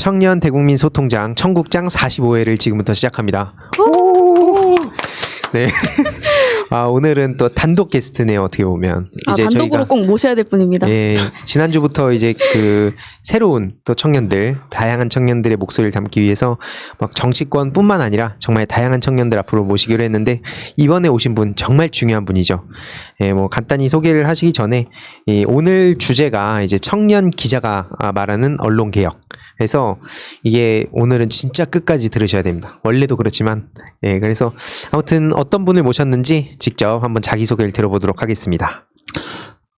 청년 대국민 소통장 청국장 45회를 지금부터 시작합니다. 네. 오늘은 또 단독 게스트네요. 어떻게 보면 이제 단독으로 꼭 모셔야 될 분입니다. 예, 지난주부터 이제 그 새로운 또 청년들, 다양한 청년들의 목소리를 담기 위해서 막 정치권뿐만 아니라 정말 다양한 청년들 앞으로 모시기로 했는데 이번에 오신 분 정말 중요한 분이죠. 예, 뭐 간단히 소개를 하시기 전에 오늘 주제가 이제 청년 기자가 말하는 언론 개혁. 그래서 이게 오늘은 진짜 끝까지 들으셔야 됩니다. 원래도 그렇지만 예, 그래서 아무튼 어떤 분을 모셨는지 직접 한번 자기소개를 들어보도록 하겠습니다.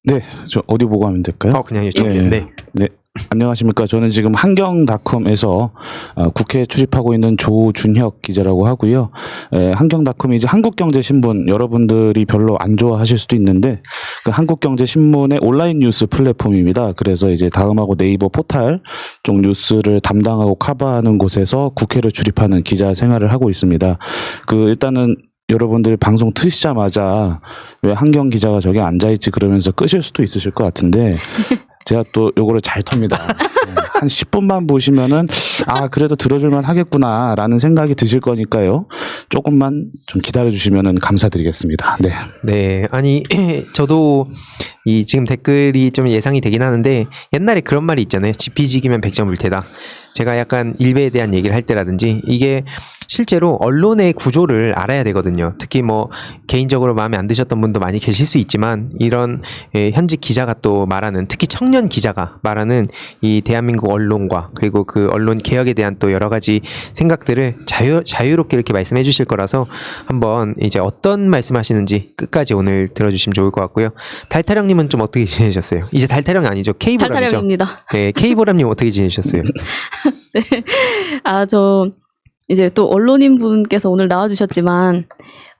네, 저 어디 보고 하면 될까요? 그냥 이쪽. 네. 네. 안녕하십니까. 저는 지금 한경닷컴에서 국회에 출입하고 있는 조준혁 기자라고 하고요. 한경닷컴이 이제 한국경제신문, 여러분들이 별로 안 좋아하실 수도 있는데 그 한국경제신문의 온라인 뉴스 플랫폼입니다. 그래서 이제 다음하고 네이버 포탈 쪽 뉴스를 담당하고 커버하는 곳에서 국회를 출입하는 기자 생활을 하고 있습니다. 일단은 여러분들 방송 트시자마자 왜 한경 기자가 저기 앉아있지 그러면서 끄실 수도 있으실 것 같은데 제가 또 요거를 잘 텁니다. 한 10분만 보시면은 그래도 들어줄만 하겠구나 라는 생각이 드실 거니까요. 조금만 좀 기다려 주시면은 감사드리겠습니다. 네. 네. 아니 저도 지금 댓글이 좀 예상이 되긴 하는데 옛날에 그런 말이 있잖아요. 지피지기면 백전불태다. 제가 약간 일베에 대한 얘기를 할 때라든지 이게 실제로 언론의 구조를 알아야 되거든요. 특히 뭐 개인적으로 마음에 안 드셨던 분도 많이 계실 수 있지만 이런 현직 기자가 또 말하는, 특히 청년 기자가 말하는 이 대한민국 언론과 그리고 그 언론 개혁에 대한 또 여러 가지 생각들을 자유롭게 이렇게 말씀해 주실 거라서 한번 이제 어떤 말씀하시는지 끝까지 오늘 들어주시면 좋을 것 같고요. 달타령님은 좀 어떻게 지내셨어요? 이제 달타령 아니죠? K보람이죠? 달타령입니다. 네, K보람님 어떻게 지내셨어요? 네. 저 이제 또 언론인 분께서 오늘 나와주셨지만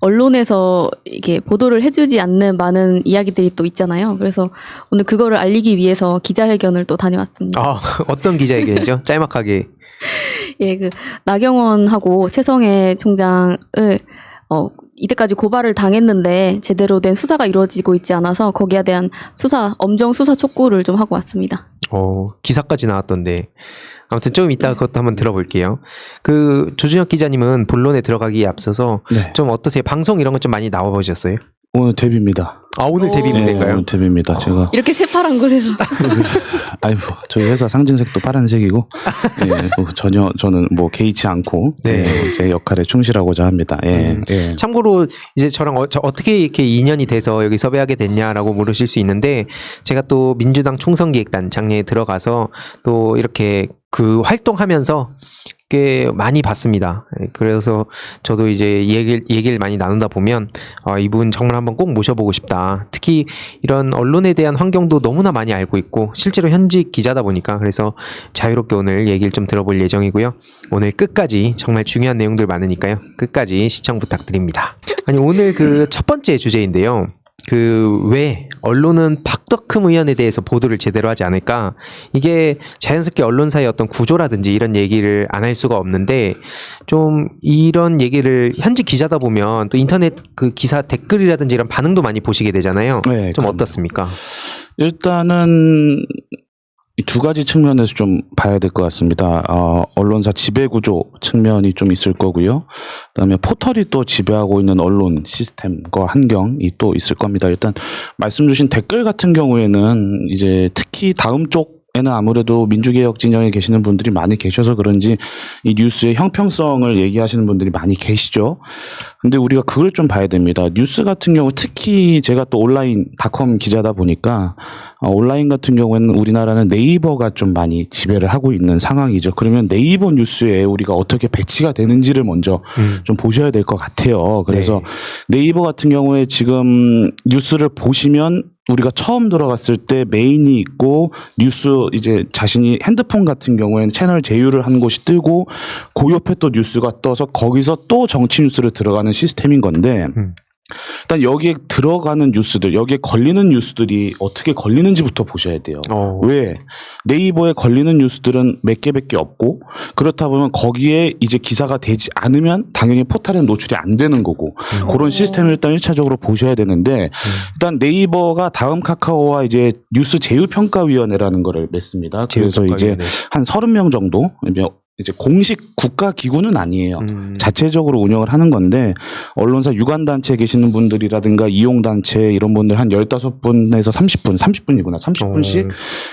언론에서 이게 보도를 해주지 않는 많은 이야기들이 또 있잖아요. 그래서 오늘 그거를 알리기 위해서 기자회견을 또 다녀왔습니다. 어떤 기자회견이죠? 짤막하게. 예, 나경원하고 최성해 총장을 이때까지 고발을 당했는데 제대로 된 수사가 이루어지고 있지 않아서 거기에 대한 엄정 수사 촉구를 좀 하고 왔습니다. 기사까지 나왔던데. 아무튼 좀 이따 그것도 한번 들어볼게요. 조준혁 기자님은 본론에 들어가기에 앞서서 좀 어떠세요? 방송 이런 거 좀 많이 나와보셨어요? 오늘 데뷔입니다. 오늘 데뷔인가요? 네, 오늘 데뷔입니다. 제가 이렇게 새파란 곳에서. 아이고, 저희 회사 상징색도 파란색이고, 전혀 저는 뭐 개의치 않고 제 역할에 충실하고자 합니다. 참고로 이제 저랑 어떻게 이렇게 인연이 돼서 여기 섭외하게 됐냐라고 물으실 수 있는데 제가 또 민주당 총선기획단 장례에 들어가서 또 이렇게 활동하면서 꽤 많이 봤습니다. 그래서 저도 이제 얘기를 많이 나누다 보면 이분 정말 한번 꼭 모셔보고 싶다. 특히 이런 언론에 대한 환경도 너무나 많이 알고 있고 실제로 현직 기자다 보니까 그래서 자유롭게 오늘 얘기를 좀 들어볼 예정이고요. 오늘 끝까지 정말 중요한 내용들 많으니까요. 끝까지 시청 부탁드립니다. 아니 오늘 첫 번째 주제인데요. 왜 언론은 박덕흠 의원에 대해서 보도를 제대로 하지 않을까? 이게 자연스럽게 언론사의 어떤 구조라든지 이런 얘기를 안 할 수가 없는데 좀 이런 얘기를 현직 기자다 보면 또 인터넷 기사 댓글이라든지 이런 반응도 많이 보시게 되잖아요. 네, 좀 어떻습니까? 일단은 두 가지 측면에서 좀 봐야 될 것 같습니다. 언론사 지배구조 측면이 좀 있을 거고요. 그다음에 포털이 또 지배하고 있는 언론 시스템과 환경이 또 있을 겁니다. 일단 말씀 주신 댓글 같은 경우에는 이제 특히 다음 쪽에는 아무래도 민주개혁 진영에 계시는 분들이 많이 계셔서 그런지 이 뉴스의 형평성을 얘기하시는 분들이 많이 계시죠. 근데 우리가 그걸 좀 봐야 됩니다. 뉴스 같은 경우 특히 제가 또 온라인닷컴 기자다 보니까 온라인 같은 경우에는 우리나라는 네이버가 좀 많이 지배를 하고 있는 상황이죠. 그러면 네이버 뉴스에 우리가 어떻게 배치가 되는지를 먼저 좀 보셔야 될 것 같아요. 그래서 네이버 같은 경우에 지금 뉴스를 보시면 우리가 처음 들어갔을 때 메인이 있고 뉴스 이제 자신이 핸드폰 같은 경우에는 채널 제휴를 한 곳이 뜨고 그 옆에 또 뉴스가 떠서 거기서 또 정치 뉴스를 들어가는 시스템인 건데 일단 여기에 들어가는 뉴스들, 여기에 걸리는 뉴스들이 어떻게 걸리는지부터 보셔야 돼요. 왜? 네이버에 걸리는 뉴스들은 몇 개밖에 없고 그렇다 보면 거기에 이제 기사가 되지 않으면 당연히 포털에 노출이 안 되는 거고 그런 시스템을 일단 1차적으로 보셔야 되는데 일단 네이버가 다음 카카오와 이제 뉴스 제휴평가위원회라는 거를 맺습니다. 그래서 이제 한 30명 정도 이제 공식 국가 기구는 아니에요. 자체적으로 운영을 하는 건데 언론사 유관단체에 계시는 분들이라든가 이용단체 이런 분들 한 15분에서 30분이구나. 30분씩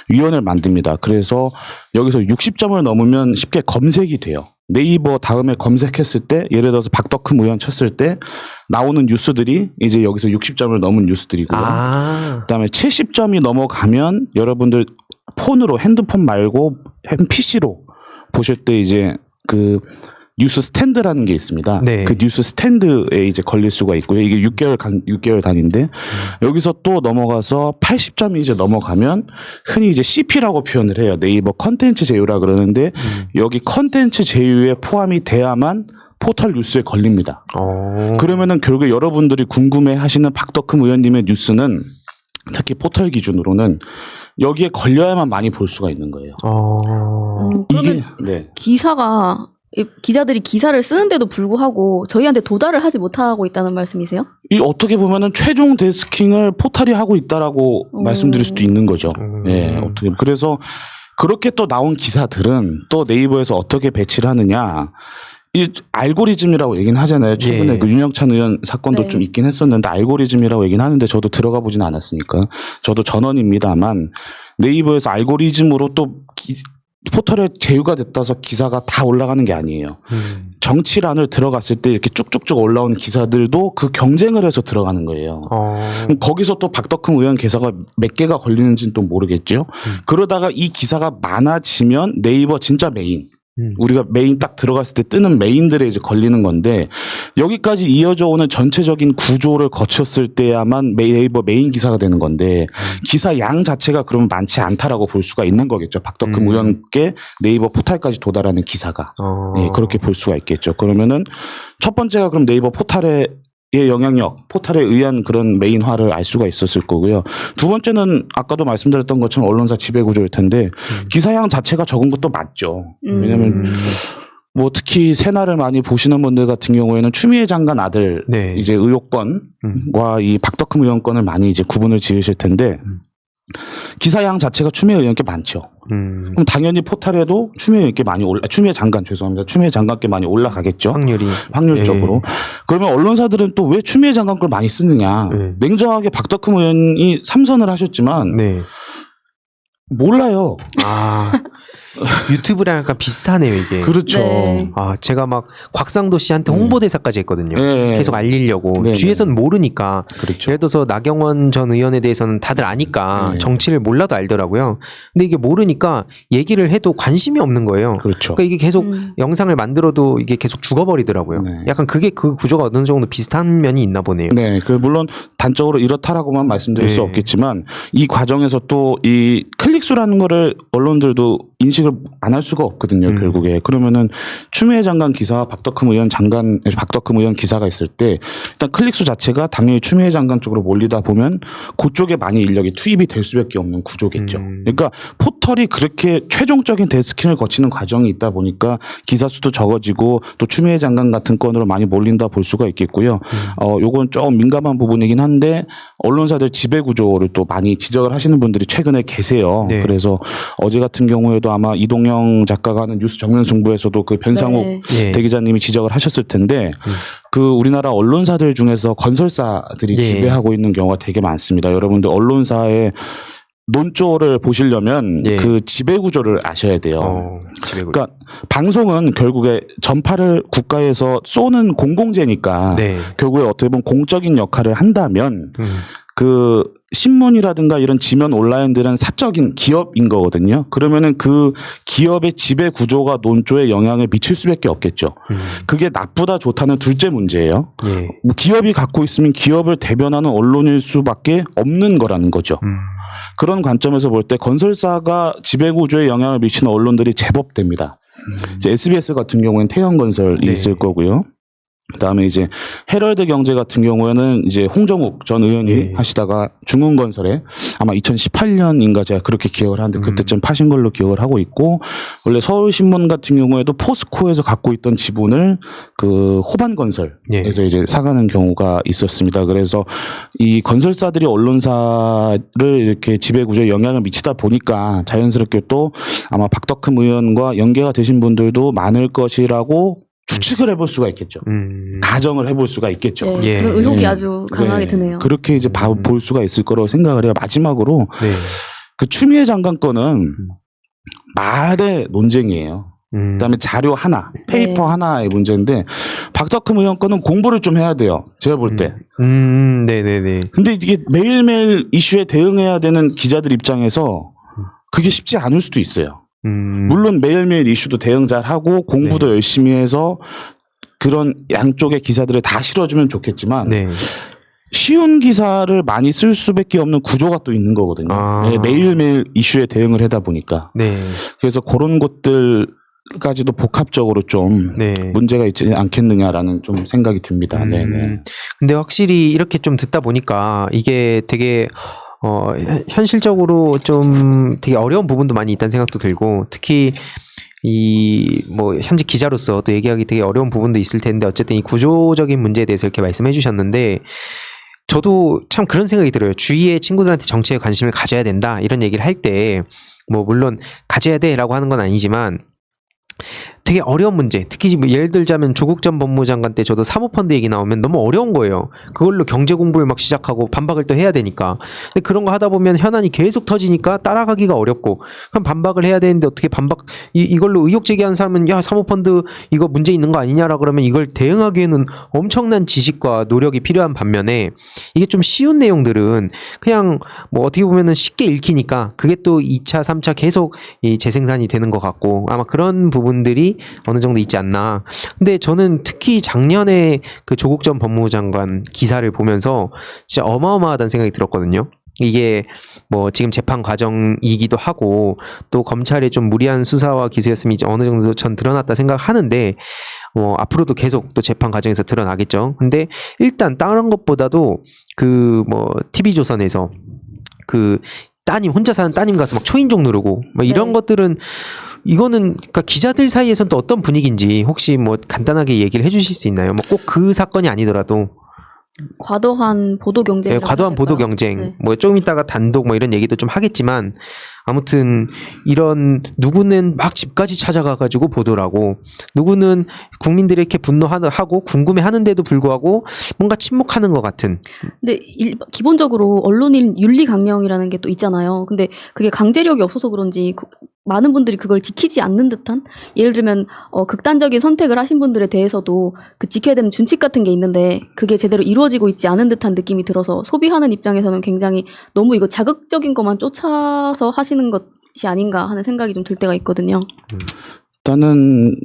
위원회를 만듭니다. 그래서 여기서 60점을 넘으면 쉽게 검색이 돼요. 네이버 다음에 검색했을 때 예를 들어서 박덕흠 의원 쳤을 때 나오는 뉴스들이 이제 여기서 60점을 넘은 뉴스들이고요. 그다음에 70점이 넘어가면 여러분들 폰으로 핸드폰 말고 PC로 보실 때 이제 그 뉴스 스탠드라는 게 있습니다. 네. 그 뉴스 스탠드에 이제 걸릴 수가 있고요. 이게 6개월 단위인데 여기서 또 넘어가서 80점이 이제 넘어가면 흔히 이제 CP라고 표현을 해요. 네이버 컨텐츠 제휴라 그러는데 여기 컨텐츠 제휴에 포함이 돼야만 포털 뉴스에 걸립니다. 그러면은 결국 여러분들이 궁금해하시는 박덕흠 의원님의 뉴스는 특히 포털 기준으로는 여기에 걸려야만 많이 볼 수가 있는 거예요. 그러면 네. 기자들이 기사를 쓰는데도 불구하고 저희한테 도달을 하지 못하고 있다는 말씀이세요? 이 어떻게 보면은 최종 데스킹을 포털이 하고 있다라고 말씀드릴 수도 있는 거죠. 예, 어떻게 그래서 그렇게 또 나온 기사들은 또 네이버에서 어떻게 배치를 하느냐. 이 알고리즘이라고 얘기는 하잖아요. 최근에 예. 그 윤영찬 의원 사건도 네. 좀 있긴 했었는데 알고리즘이라고 얘기는 하는데 저도 들어가 보진 않았으니까 저도 전원입니다만 네이버에서 알고리즘으로 또 포털에 제휴가 됐다서 기사가 다 올라가는 게 아니에요. 정치란을 들어갔을 때 이렇게 쭉쭉쭉 올라오는 기사들도 그 경쟁을 해서 들어가는 거예요. 그럼 거기서 또 박덕흠 의원 기사가 몇 개가 걸리는지는 또 모르겠죠. 그러다가 이 기사가 많아지면 네이버 진짜 메인 우리가 메인 딱 들어갔을 때 뜨는 메인들에 이제 걸리는 건데 여기까지 이어져 오는 전체적인 구조를 거쳤을 때야만 네이버 메인 기사가 되는 건데 기사 양 자체가 그러면 많지 않다라고 볼 수가 있는 거겠죠. 박덕흠 의원께 네이버 포털까지 도달하는 기사가 네, 그렇게 볼 수가 있겠죠. 그러면은 첫 번째가 그럼 네이버 포털의 영향력, 포털에 의한 그런 메인화를 알 수가 있었을 거고요. 두 번째는 아까도 말씀드렸던 것처럼 언론사 지배구조일 텐데 기사양 자체가 적은 것도 맞죠. 왜냐하면 뭐 특히 새날을 많이 보시는 분들 같은 경우에는 추미애 장관 아들 네. 이제 의혹권과 이 박덕흠 의원 건을 많이 이제 구분을 지으실 텐데 기사양 자체가 추미애 의원께 많죠. 그럼 당연히 포털에도 추미애 장관께 많이 올라가겠죠. 확률적으로. 그러면 언론사들은 또 왜 추미애 장관 걸 많이 쓰느냐. 냉정하게 박덕흠 의원이 3선을 하셨지만 몰라요. 유튜브랑 약간 비슷하네요, 이게. 그렇죠. 네. 제가 막 곽상도 씨한테 홍보대사까지 했거든요. 네. 계속 알리려고. 네. 주위에서는 모르니까. 그렇죠. 예를 들어서 나경원 전 의원에 대해서는 다들 아니까 네. 정치를 몰라도 알더라고요. 근데 이게 모르니까 얘기를 해도 관심이 없는 거예요. 그렇죠. 그러니까 이게 계속 영상을 만들어도 이게 계속 죽어버리더라고요. 네. 약간 그게 그 구조가 어느 정도 비슷한 면이 있나 보네요. 네, 물론 단적으로 이렇다라고만 말씀드릴 수 네. 없겠지만 이 과정에서 또 이 클릭수라는 거를 언론들도 인식을 안 할 수가 없거든요. 결국에 그러면은 추미애 장관 기사, 박덕흠 의원 기사가 있을 때 일단 클릭수 자체가 당연히 추미애 장관 쪽으로 몰리다 보면 그쪽에 많이 인력이 투입이 될 수밖에 없는 구조겠죠. 그러니까 포털이 그렇게 최종적인 데스킹을 거치는 과정이 있다 보니까 기사 수도 적어지고 또 추미애 장관 같은 건으로 많이 몰린다 볼 수가 있겠고요. 요건 조금 민감한 부분이긴 한데 언론사들 지배 구조를 또 많이 지적을 하시는 분들이 최근에 계세요. 네. 그래서 어제 같은 경우에도 아마 이동영 작가가 하는 뉴스 정면 승부에서도 그 변상욱 네. 대기자님이 지적을 하셨을 텐데 그 우리나라 언론사들 중에서 건설사들이 지배하고 있는 경우가 되게 많습니다. 여러분들 언론사의 논조를 보시려면 그 지배 구조를 아셔야 돼요. 그러니까 방송은 결국에 전파를 국가에서 쏘는 공공재니까 결국에 어떻게 보면 공적인 역할을 한다면 그 신문이라든가 이런 지면 온라인들은 사적인 기업인 거거든요. 그러면은 그 기업의 지배 구조가 논조에 영향을 미칠 수밖에 없겠죠. 그게 나쁘다 좋다는 둘째 문제예요. 뭐 기업이 갖고 있으면 기업을 대변하는 언론일 수밖에 없는 거라는 거죠. 그런 관점에서 볼 때 건설사가 지배 구조에 영향을 미치는 언론들이 제법 됩니다. 이제 SBS 같은 경우에는 태영건설이 있을 거고요. 그다음에 이제 헤럴드 경제 같은 경우에는 이제 홍정욱 전 의원이 예. 하시다가 중흥건설에 아마 2018년인가 제가 그렇게 기억을 하는데 그때쯤 파신 걸로 기억을 하고 있고, 원래 서울신문 같은 경우에도 포스코에서 갖고 있던 지분을 그 호반건설에서 예. 이제 사가는 경우가 있었습니다. 그래서 이 건설사들이 언론사를 이렇게 지배구조에 영향을 미치다 보니까 자연스럽게 또 아마 박덕흠 의원과 연계가 되신 분들도 많을 것이라고 추측을 해볼 수가 있겠죠. 가정을 해볼 수가 있겠죠. 네, 예. 그런 의혹이 예. 아주 강하게 네. 드네요. 그렇게 이제 볼 수가 있을 거라고 생각을 해요. 마지막으로 네. 그 추미애 장관 건은 말의 논쟁이에요. 그다음에 자료 하나, 페이퍼 네. 하나의 문제인데 박덕흠 의원 건은 공부를 좀 해야 돼요. 제가 볼 때. 네네네. 근데 이게 매일매일 이슈에 대응해야 되는 기자들 입장에서 그게 쉽지 않을 수도 있어요. 물론 매일매일 이슈도 대응 잘 하고 공부도 네. 열심히 해서 그런 양쪽의 기사들을 다 실어주면 좋겠지만 네. 쉬운 기사를 많이 쓸 수밖에 없는 구조가 또 있는 거거든요. 아. 네, 매일매일 이슈에 대응을 하다 보니까. 네. 그래서 그런 것들까지도 복합적으로 좀 네. 문제가 있지 않겠느냐라는 좀 생각이 듭니다. 네네. 근데 확실히 이렇게 좀 듣다 보니까 이게 되게 현실적으로 좀 되게 어려운 부분도 많이 있다는 생각도 들고, 특히 이 뭐 현직 기자로서 또 얘기하기 되게 어려운 부분도 있을 텐데, 어쨌든 이 구조적인 문제에 대해서 이렇게 말씀해 주셨는데, 저도 참 그런 생각이 들어요. 주위의 친구들한테 정치에 관심을 가져야 된다 이런 얘기를 할 때 뭐 물론 가져야 돼라고 하는 건 아니지만 되게 어려운 문제, 특히 뭐 예를 들자면 조국 전 법무장관 때 저도 사모펀드 얘기 나오면 너무 어려운 거예요. 그걸로 경제 공부를 막 시작하고 반박을 또 해야 되니까. 근데 그런 거 하다 보면 현안이 계속 터지니까 따라가기가 어렵고, 그럼 반박을 해야 되는데 어떻게 이걸로 의혹 제기하는 사람은 야 사모펀드 이거 문제 있는 거 아니냐라 그러면 이걸 대응하기에는 엄청난 지식과 노력이 필요한 반면에, 이게 좀 쉬운 내용들은 그냥 뭐 어떻게 보면은 쉽게 읽히니까 그게 또 2차 3차 계속 이 재생산이 되는 것 같고, 아마 그런 부분들이 어느 정도 있지 않나. 근데 저는 특히 작년에 그 조국 전 법무부 장관 기사를 보면서 진짜 어마어마하다는 생각이 들었거든요. 이게 뭐 지금 재판 과정이기도 하고 또 검찰의 좀 무리한 수사와 기소였으면 이제 어느 정도 전 드러났다 생각하는데, 앞으로도 계속 또 재판 과정에서 드러나겠죠. 근데 일단 다른 것보다도 그 뭐 TV조선에서 그 따님 혼자 사는 따님 가서 막 초인종 누르고 뭐 이런 네. 것들은, 이거는 그러니까 기자들 사이에서는 또 어떤 분위기인지 혹시 뭐 간단하게 얘기를 해주실 수 있나요? 뭐 꼭 그 사건이 아니더라도. 과도한 보도 경쟁. 네, 과도한 보도 경쟁. 네. 뭐 조금 있다가 단독 뭐 이런 얘기도 좀 하겠지만, 아무튼 이런 누구는 막 집까지 찾아가 가지고 보도를 하고, 누구는 국민들이 이렇게 분노하고 궁금해하는데도 불구하고 뭔가 침묵하는 것 같은. 근데 기본적으로 언론인 윤리 강령이라는 게 또 있잖아요. 근데 그게 강제력이 없어서 그런지 많은 분들이 그걸 지키지 않는 듯한, 예를 들면 극단적인 선택을 하신 분들에 대해서도 그 지켜야 되는 준칙 같은 게 있는데 그게 제대로 이루어지고 있지 않은 듯한 느낌이 들어서 소비하는 입장에서는 굉장히 너무 이거 자극적인 것만 쫓아서 하시는 것이 아닌가 하는 생각이 좀 들 때가 있거든요. 일단은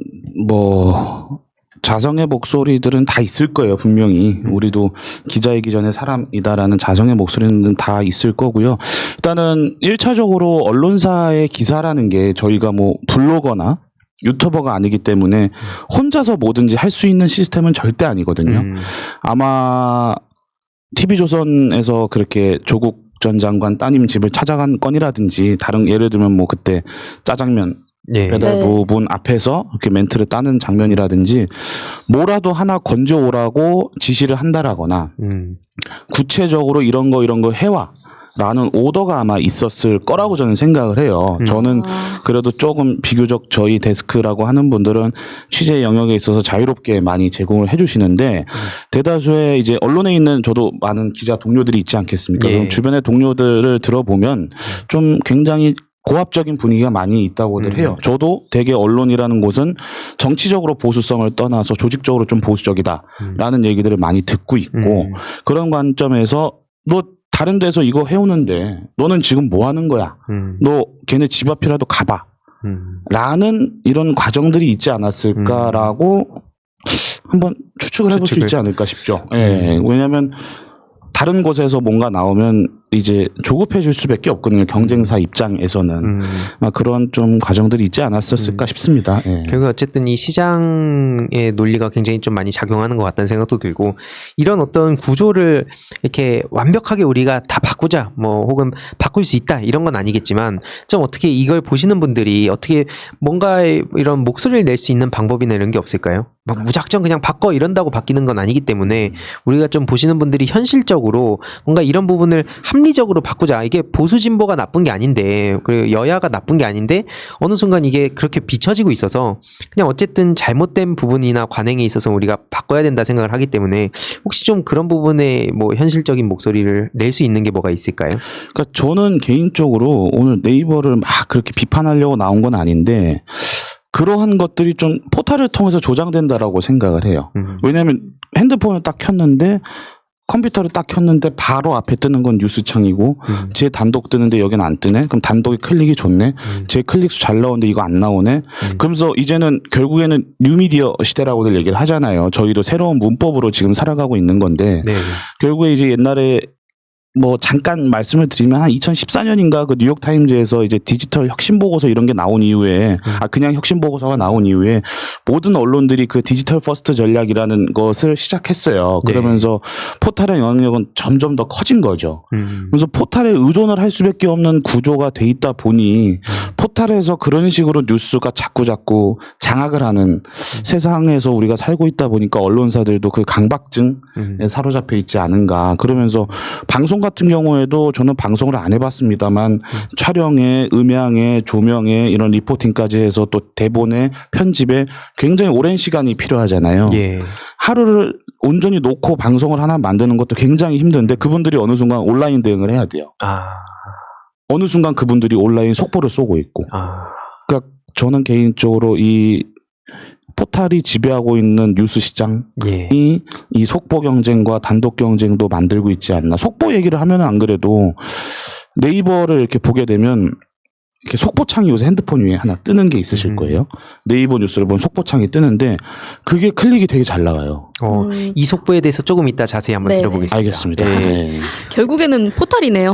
뭐 자성의 목소리들은 다 있을 거예요. 분명히 우리도 기자이기 전에 사람이다라는 자성의 목소리는 다 있을 거고요. 일단은 1차적으로 언론사의 기사라는 게 저희가 뭐 블로거나 유튜버가 아니기 때문에 혼자서 뭐든지 할 수 있는 시스템은 절대 아니거든요. 아마 TV조선에서 그렇게 조국 전 장관 따님 집을 찾아간 건이라든지, 다른 예를 들면 뭐 그때 짜장면 예. 배달부 분 앞에서 이렇게 멘트를 따는 장면이라든지, 뭐라도 하나 건져오라고 지시를 한다라거나 구체적으로 이런 거 해와 라는 오더가 아마 있었을 거라고 저는 생각을 해요. 저는 그래도 조금 비교적 저희 데스크라고 하는 분들은 취재 영역에 있어서 자유롭게 많이 제공을 해주시는데, 대다수의 이제 언론에 있는 저도 많은 기자 동료들이 있지 않겠습니까? 예. 그럼 주변의 동료들을 들어보면 좀 굉장히 고압적인 분위기가 많이 있다고들 해요. 저도 되게 언론이라는 곳은 정치적으로 보수성을 떠나서 조직적으로 좀 보수적이다라는 얘기들을 많이 듣고 있고, 그런 관점에서 너 다른 데서 이거 해오는데 너는 지금 뭐 하는 거야? 너 걔네 집 앞이라도 가봐. 라는 이런 과정들이 있지 않았을까라고 한번 추측을 해볼 수 있지 않을까 싶죠. 예. 왜냐하면 다른 곳에서 뭔가 나오면 이제 조급해질 수밖에 없거든요. 경쟁사 입장에서는 그런 좀 과정들이 있지 않았었을까 싶습니다. 예. 결국 어쨌든 이 시장의 논리가 굉장히 좀 많이 작용하는 것 같다는 생각도 들고 이런 어떤 구조를 이렇게 완벽하게 우리가 다 바꾸자 뭐 혹은 바꿀 수 있다 이런 건 아니겠지만 좀 어떻게 이걸 보시는 분들이 어떻게 뭔가 이런 목소리를 낼 수 있는 방법이나 이런 게 없을까요? 막 무작정 그냥 바꿔 이런다고 바뀌는 건 아니기 때문에 우리가 좀 보시는 분들이 현실적으로 뭔가 이런 부분을 합리적으로 바꾸자. 이게 보수 진보가 나쁜 게 아닌데 그리고 여야가 나쁜 게 아닌데 어느 순간 이게 그렇게 비춰지고 있어서 그냥 어쨌든 잘못된 부분이나 관행에 있어서 우리가 바꿔야 된다 생각을 하기 때문에 혹시 좀 그런 부분에 뭐 현실적인 목소리를 낼 수 있는 게 뭐가 있을까요? 그러니까 저는 개인적으로 오늘 네이버를 막 그렇게 비판하려고 나온 건 아닌데 그러한 것들이 좀 포탈을 통해서 조장된다라고 생각을 해요. 왜냐하면 핸드폰을 딱 켰는데 컴퓨터를 딱 켰는데 바로 앞에 뜨는 건 뉴스창이고 제 단독 뜨는데 여기는 안 뜨네. 그럼 단독이 클릭이 좋네. 제 클릭수 잘 나오는데 이거 안 나오네. 그러면서 이제는 결국에는 뉴미디어 시대라고들 얘기를 하잖아요. 저희도 새로운 문법으로 지금 살아가고 있는 건데 네. 결국에 이제 옛날에 뭐 잠깐 말씀을 드리면 한 2014년인가 그 뉴욕 타임즈에서 이제 디지털 혁신 보고서 이런 게 나온 이후에 그냥 혁신 보고서가 나온 이후에 모든 언론들이 그 디지털 퍼스트 전략이라는 것을 시작했어요. 그러면서 포탈의 영향력은 점점 더 커진 거죠. 그래서 포탈에 의존을 할 수밖에 없는 구조가 돼 있다 보니 포탈에서 그런 식으로 뉴스가 자꾸 장악을 하는 세상에서 우리가 살고 있다 보니까 언론사들도 그 강박증에 사로잡혀 있지 않은가. 그러면서 방송 같은 경우에도 저는 방송을 안 해봤습니다만 촬영에 음향에 조명에 이런 리포팅까지 해서 또 대본에 편집에 굉장히 오랜 시간이 필요하잖아요. 예. 하루를 온전히 놓고 방송을 하나 만드는 것도 굉장히 힘든데 그분들이 어느 순간 온라인 대응을 해야 돼요. 어느 순간 그분들이 온라인 속보를 쏘고 있고. 그러니까 저는 개인적으로 이 포탈이 지배하고 있는 뉴스 시장이 이 속보 경쟁과 단독 경쟁도 만들고 있지 않나. 속보 얘기를 하면 안 그래도 네이버를 이렇게 보게 되면 이렇게 속보창이 요새 핸드폰 위에 하나 뜨는 게 있으실 거예요. 네이버 뉴스를 보면 속보창이 뜨는데 그게 클릭이 되게 잘 나가요. 이 속보에 대해서 조금 이따 자세히 한번 네네. 들어보겠습니다. 알겠습니다. 네. 네. 결국에는 포탈이네요.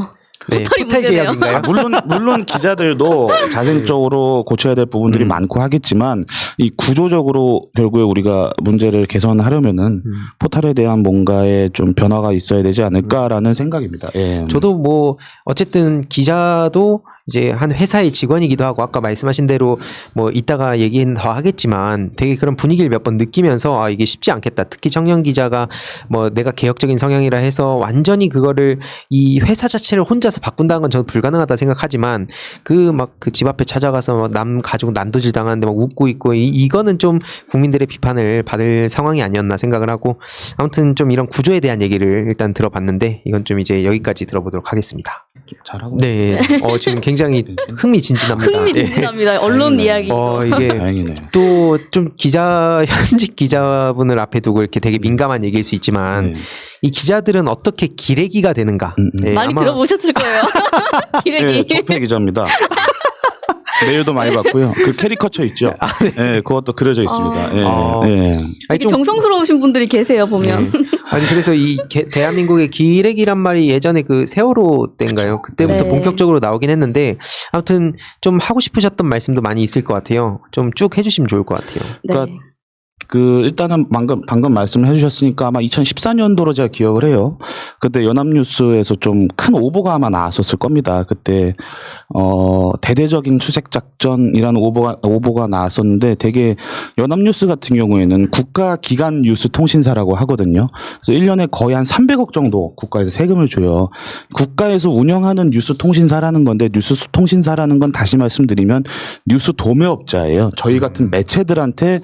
네, 포탈이 포탈 문제네요. 개혁인가요? 물론 기자들도 자생적으로 고쳐야 될 부분들이 많고 하겠지만 이 구조적으로 결국에 우리가 문제를 개선하려면은 포탈에 대한 뭔가의 좀 변화가 있어야 되지 않을까라는 생각입니다. 예. 저도 뭐 어쨌든 기자도 이제 한 회사의 직원이기도 하고 아까 말씀하신 대로 뭐 이따가 얘기는 더 하겠지만 되게 그런 분위기를 몇 번 느끼면서 아 이게 쉽지 않겠다. 특히 청년 기자가 뭐 내가 개혁적인 성향이라 해서 완전히 그거를 이 회사 자체를 혼자서 바꾼다는 건 저는 불가능하다 생각하지만 그 막 그 집 앞에 찾아가서 남 가지고 난도질 당하는데 막 웃고 있고 이거는 좀 국민들의 비판을 받을 상황이 아니었나 생각을 하고 아무튼 좀 이런 구조에 대한 얘기를 일단 들어봤는데 이건 좀 이제 여기까지 들어보도록 하겠습니다. 잘하고 네. 지금 굉장히 흥미진진합니다. 흥미진진합니다. 언론 이야기. 이게 다행이네요. 또 좀 현직 기자분을 앞에 두고 이렇게 되게 민감한 얘기일 수 있지만 이 기자들은 어떻게 기레기가 되는가? 네, 많이 아마 들어보셨을 거예요. 기레기. 조폐 기자입니다. 메일도 많이 받고요. 그 캐리커처 있죠. 네, 그것도 그려져 있습니다. 아니, 되게 정성스러우신 분들이 계세요 보면. 아니 그래서 이 대한민국의 기레기란 말이 예전에 그 세월호 때인가요? 그때부터 네. 본격적으로 나오긴 했는데 아무튼 좀 하고 싶으셨던 말씀도 많이 있을 것 같아요. 좀 쭉 해주시면 좋을 것 같아요. 네. 그러니까 일단은 방금 말씀을 해주셨으니까 아마 2014년도로 제가 기억을 해요. 그때 연합뉴스에서 좀 큰 오보가 아마 나왔었을 겁니다. 그때 대대적인 추색 작전이라는 오보가 나왔었는데 되게 연합뉴스 같은 경우에는 국가기관 뉴스 통신사라고 하거든요. 그래서 1년에 거의 한 300억 정도 국가에서 세금을 줘요. 국가에서 운영하는 뉴스 통신사라는 건데 뉴스 통신사라는 건 다시 말씀드리면 뉴스 도매업자예요. 저희 같은 매체들한테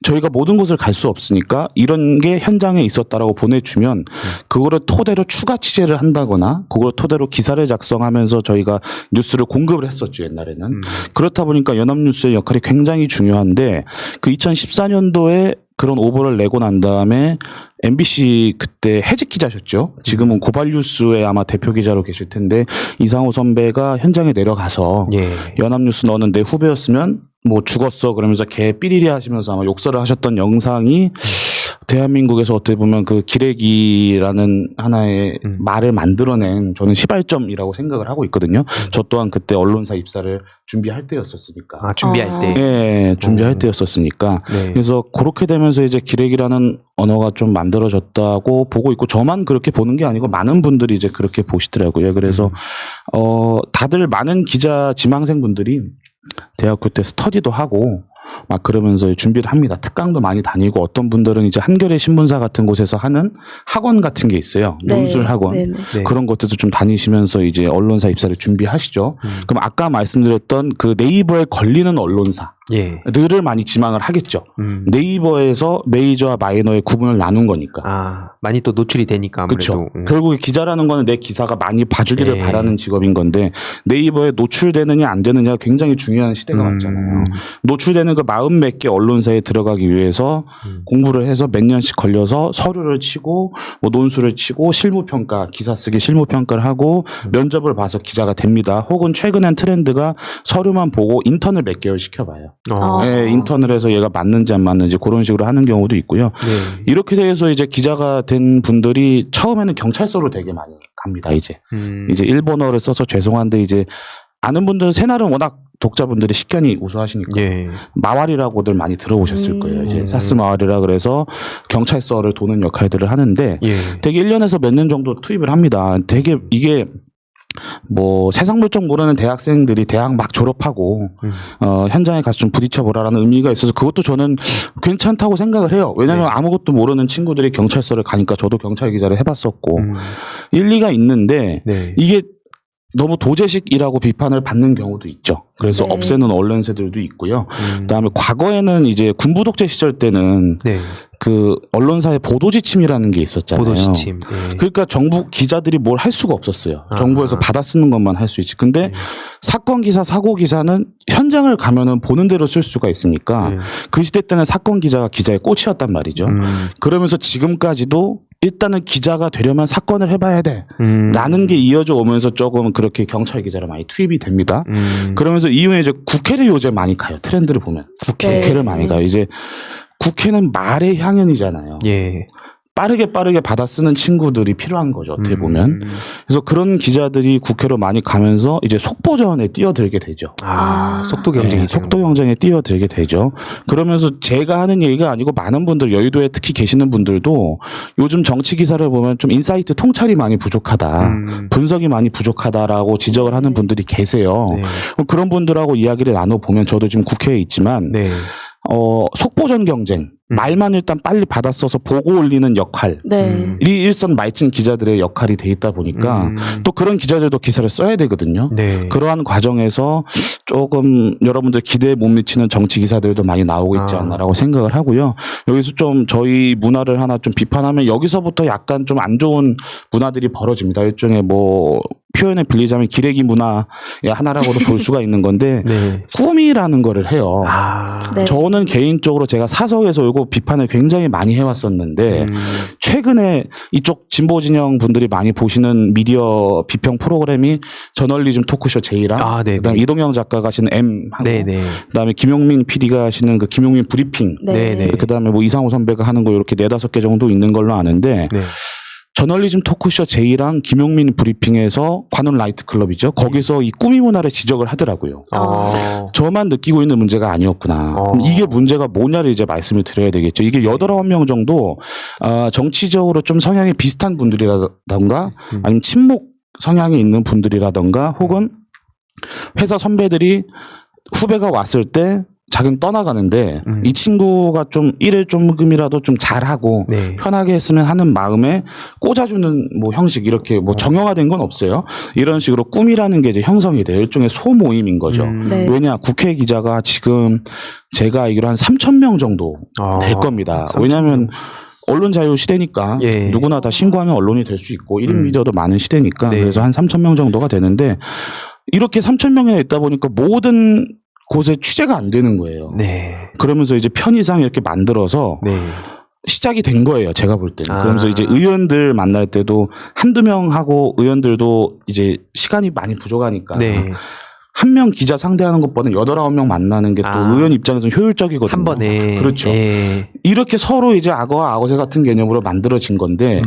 저희가 모든 곳을 갈 수 없으니까 이런 게 현장에 있었다라고 보내주면 그거를 토대로 추가 취재를 한다거나 그걸 토대로 기사를 작성하면서 저희가 뉴스를 공급을 했었죠 옛날에는. 그렇다 보니까 연합뉴스의 역할이 굉장히 중요한데 그 2014년도에 그런 오보를 내고 난 다음에 MBC 그때 해직 기자셨죠. 지금은 고발뉴스의 아마 대표 기자로 계실 텐데 이상호 선배가 현장에 내려가서 연합뉴스 너는 내 후배였으면 뭐 죽었어 그러면서 개 삐리리 하시면서 아마 욕설을 하셨던 영상이 대한민국에서 어떻게 보면 그 기레기라는 하나의 말을 만들어낸 저는 시발점이라고 생각을 하고 있거든요. 저 또한 그때 언론사 입사를 준비할 때였었으니까. 아, 준비할 때. 네, 준비할 때였었으니까. 네. 그래서 그렇게 되면서 이제 기레기라는 언어가 좀 만들어졌다고 보고 있고 저만 그렇게 보는 게 아니고 많은 분들이 이제 그렇게 보시더라고요. 그래서 다들 많은 기자 지망생 분들이 대학교 때 스터디도 하고 막 그러면서 준비를 합니다. 특강도 많이 다니고 어떤 분들은 이제 한겨레 신문사 같은 곳에서 하는 학원 같은 게 있어요. 논술 학원. 네네. 네. 그런 것들도 좀 다니시면서 이제 언론사 입사를 준비하시죠. 그럼 아까 말씀드렸던 그 네이버에 걸리는 언론사 예. 들을 많이 지망을 하겠죠. 네이버에서 메이저와 마이너의 구분을 나눈 거니까. 아, 많이 또 노출이 되니까 아무래도. 그렇죠. 결국에 기자라는 거는 내 기사가 많이 봐주기를 예. 바라는 직업인 건데 네이버에 노출되느냐 안 되느냐가 굉장히 중요한 시대가 왔잖아요. 노출되는 그 40몇 개 언론사에 들어가기 위해서 공부를 해서 몇 년씩 걸려서 서류를 치고 뭐 논술을 치고 실무평가, 기사 쓰기 실무평가를 하고 면접을 봐서 기자가 됩니다. 혹은 최근엔 트렌드가 서류만 보고 인턴을 몇 개월 시켜봐요. 네, 인턴을 해서 얘가 맞는지 안 맞는지 그런 식으로 하는 경우도 있고요. 네. 이렇게 돼서 이제 기자가 된 분들이 처음에는 경찰서로 되게 많이 갑니다. 이제 일본어를 써서 죄송한데 이제 아는 분들은 새날은 워낙 독자분들이 식견이 우수하시니까 예. 마왈이라고들 많이 들어보셨을 거예요. 이제 사스 마왈이라 그래서 경찰서를 도는 역할들을 하는데 예. 되게 1년에서 몇 년 정도 투입을 합니다. 되게 이게 뭐 세상 물정 모르는 대학생들이 대학 막 졸업하고 현장에 가서 좀 부딪혀 보라라는 의미가 있어서 그것도 저는 괜찮다고 생각을 해요. 왜냐하면 네. 아무것도 모르는 친구들이 경찰서를 가니까 저도 경찰 기자를 해봤었고 일리가 있는데 네. 이게 너무 도제식이라고 비판을 받는 경우도 있죠. 그래서 네. 없애는 언론사들도 있고요. 그다음에 과거에는 이제 군부 독재 시절 때는 네. 그 언론사의 보도 지침이라는 게 있었잖아요. 보도 지침. 예. 그러니까 정부 기자들이 뭘 할 수가 없었어요. 아. 정부에서 받아 쓰는 것만 할 수 있지. 근데 사건 기사, 사고 기사는 현장을 가면은 보는 대로 쓸 수가 있으니까 예. 그 시대 때는 사건 기자가 기자의 꽃이었단 말이죠. 그러면서 지금까지도 일단은 기자가 되려면 사건을 해봐야 돼. 라는 게 이어져 오면서 조금 그렇게 경찰 기자를 많이 투입이 됩니다. 그러면서 이후에 이제 국회를 요새 많이 가요. 트렌드를 보면. 국회를 많이 가요. 이제 국회는 말의 향연이잖아요. 예. 빠르게 받아 쓰는 친구들이 필요한 거죠. 어떻게 보면. 그래서 그런 기자들이 국회로 많이 가면서 이제 속보전에 뛰어들게 되죠. 아, 속도 경쟁이. 네, 속도 경쟁에 뛰어들게 되죠. 그러면서 제가 하는 얘기가 아니고 많은 분들 여의도에 특히 계시는 분들도 요즘 정치 기사를 보면 좀 인사이트 통찰이 많이 부족하다. 분석이 많이 부족하다라고 지적을 하는 분들이 계세요. 네. 그런 분들하고 이야기를 나눠보면 저도 지금 국회에 있지만 네. 속보전 경쟁. 말만 일단 빨리 받아 써서 보고 올리는 역할. 네. 이 일선 말진 기자들의 역할이 돼 있다 보니까 또 그런 기자들도 기사를 써야 되거든요. 네. 그러한 과정에서 조금 여러분들 기대에 못 미치는 정치 기사들도 많이 나오고 있지 않나라고 생각을 하고요. 여기서 좀 저희 문화를 하나 좀 비판하면 여기서부터 약간 좀 안 좋은 문화들이 벌어집니다. 일종의 뭐 표현을 빌리자면 기레기 문화의 하나라고도 볼 수가 있는 건데 네. 꿈이라는 거를 해요. 아. 네. 저는 개인적으로 제가 사석에서 이거 비판을 굉장히 많이 해왔었는데 최근에 이쪽 진보 진영 분들이 많이 보시는 미디어 비평 프로그램이 저널리즘 토크쇼 제이랑 아, 네네. 그다음에 이동영 작가가 하시는 M 하고 네네. 그다음에 김용민 PD가 하시는 그 김용민 브리핑 네. 네네. 그다음에 뭐 이상호 선배가 하는 거 이렇게 4-5개 정도 있는 걸로 아는데 네. 저널리즘 토크쇼 제이랑 김용민 브리핑에서 관훈 라이트 클럽이죠. 거기서 이 꾸미 문화를 지적을 하더라고요. 저만 느끼고 있는 문제가 아니었구나. 그럼 이게 문제가 뭐냐를 이제 말씀을 드려야 되겠죠. 이게 8-9명 정도 정치적으로 좀 성향이 비슷한 분들이라던가 아니면 친목 성향이 있는 분들이라던가 혹은 회사 선배들이 후배가 왔을 때 자기는 떠나가는데 이 친구가 좀 일을 조금이라도 좀 잘하고 네. 편하게 했으면 하는 마음에 꽂아주는 뭐 형식 이렇게 뭐 정형화된 건 없어요. 이런 식으로 꿈이라는 게 이제 형성이 돼요. 일종의 소모임인 거죠. 네. 왜냐 국회 기자가 지금 제가 알기로 한 3,000명 정도 될 겁니다. 3,000 왜냐하면 언론 자유 시대니까 예. 누구나 다 신고하면 언론이 될 수 있고 1인 미디어도 많은 시대니까 네. 그래서 한 3,000명 정도가 되는데 이렇게 3,000명이나 있다 보니까 모든 곳에 취재가 안 되는 거예요. 네. 그러면서 이제 편의상 이렇게 만들어서 네. 시작이 된 거예요. 제가 볼 때는. 아. 그러면서 이제 의원들 만날 때도 한두 명 하고 의원들도 이제 시간이 많이 부족하니까 네. 한 명 기자 상대하는 것보다 8, 9명 만나는 게 또 의원 입장에서는 효율적이거든요. 한 번에. 그렇죠. 예. 이렇게 서로 이제 악어와 악어새 같은 개념으로 만들어진 건데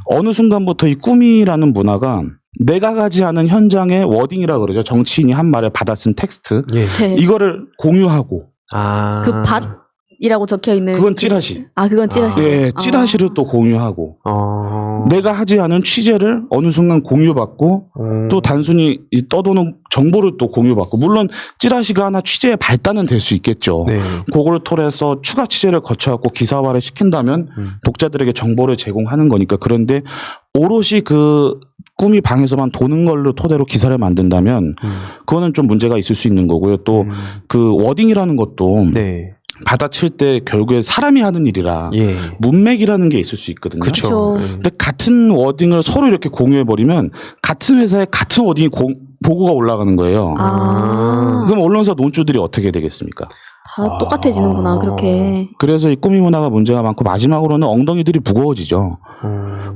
어느 순간부터 이 꿈이라는 문화가 내가 가지 않은 현장의 워딩이라 그러죠. 정치인이 한 말에 받아 쓴 텍스트. 예. 네. 이거를 공유하고 그 밭이라고 적혀 있는 그건 찌라시. 그건 찌라시. 예, 찌라시를 또 공유하고 내가 하지 않은 취재를 어느 순간 공유받고 또 단순히 이 떠도는 정보를 또 공유받고 물론 찌라시가 하나 취재의 발단은 될 수 있겠죠. 네. 그거를 통해서 추가 취재를 거쳐갖고 기사화를 시킨다면 독자들에게 정보를 제공하는 거니까. 그런데 오롯이 그 꿈이 방에서만 도는 걸로 토대로 기사를 만든다면 그거는 좀 문제가 있을 수 있는 거고요. 또 그 워딩이라는 것도 네. 받아칠 때 결국에 사람이 하는 일이라 예. 문맥이라는 게 있을 수 있거든요. 그렇죠. 근데 같은 워딩을 서로 이렇게 공유해 버리면 같은 회사에 같은 워딩이 보고가 올라가는 거예요. 그럼 언론사 논주들이 어떻게 되겠습니까? 다 똑같아지는구나 그렇게. 그래서 이 꾸미 문화가 문제가 많고 마지막으로는 엉덩이들이 무거워지죠.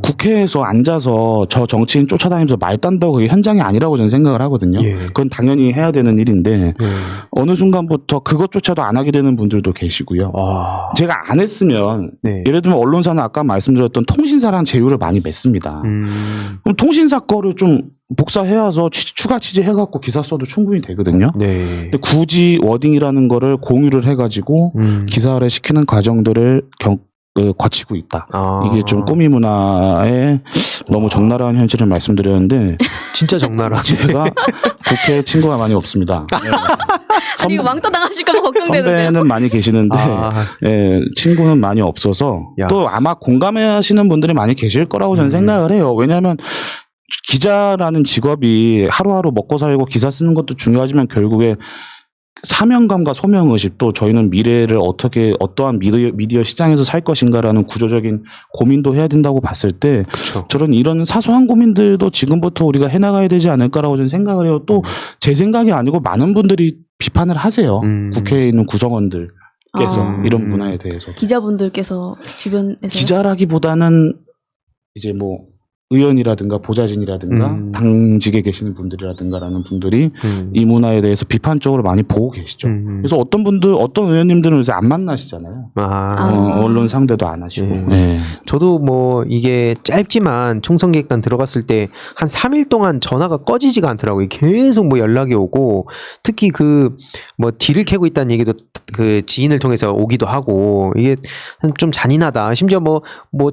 국회에서 앉아서 저 정치인 쫓아다니면서 말 딴다고 그게 현장이 아니라고 저는 생각을 하거든요. 예. 그건 당연히 해야 되는 일인데 어느 순간부터 그것조차도 안 하게 되는 분들도 계시고요. 제가 안 했으면 네. 예를 들면 언론사는 아까 말씀드렸던 통신사랑 제휴를 많이 맺습니다. 그럼 통신사 거를 좀 복사해와서 추가 취재해갖고 기사 써도 충분히 되거든요. 네. 근데 굳이 워딩이라는 거를 공유를 해가지고 기사를 시키는 과정들을 거치고 있다. 이게 좀 꾸미 문화의 너무 적나라한 현실을 말씀드렸는데 진짜 적나라하네. 제가 국회에 친구가 많이 없습니다. 네. 아니 이거 왕따 당하실까 봐 걱정되는데요. 선배는 많이 계시는데 예, 친구는 많이 없어서 야. 또 아마 공감하시는 분들이 많이 계실 거라고 저는 생각을 해요. 왜냐하면 기자라는 직업이 하루하루 먹고 살고 기사 쓰는 것도 중요하지만 결국에 사명감과 소명의식 또 저희는 미래를 어떻게 어떠한 미디어 시장에서 살 것인가라는 구조적인 고민도 해야 된다고 봤을 때 그쵸. 저런 이런 사소한 고민들도 지금부터 우리가 해나가야 되지 않을까라고 저는 생각을 해요. 또 제 생각이 아니고 많은 분들이 비판을 하세요. 국회에 있는 구성원들께서 이런 문화에 대해서. 기자분들께서 주변에서 기자라기보다는 이제 뭐 의원이라든가 보좌진이라든가 당직에 계시는 분들이라든가라는 분들이 이 문화에 대해서 비판적으로 많이 보고 계시죠. 그래서 어떤 의원님들은 요새 안 만나시잖아요. 언론 상대도 안 하시고. 네. 저도 뭐 이게 짧지만 총선기획단 들어갔을 때 한 3일 동안 전화가 꺼지지가 않더라고요. 계속 뭐 연락이 오고 특히 그 뭐 뒤를 캐고 있다는 얘기도 그 지인을 통해서 오기도 하고 이게 좀 잔인하다. 심지어 뭐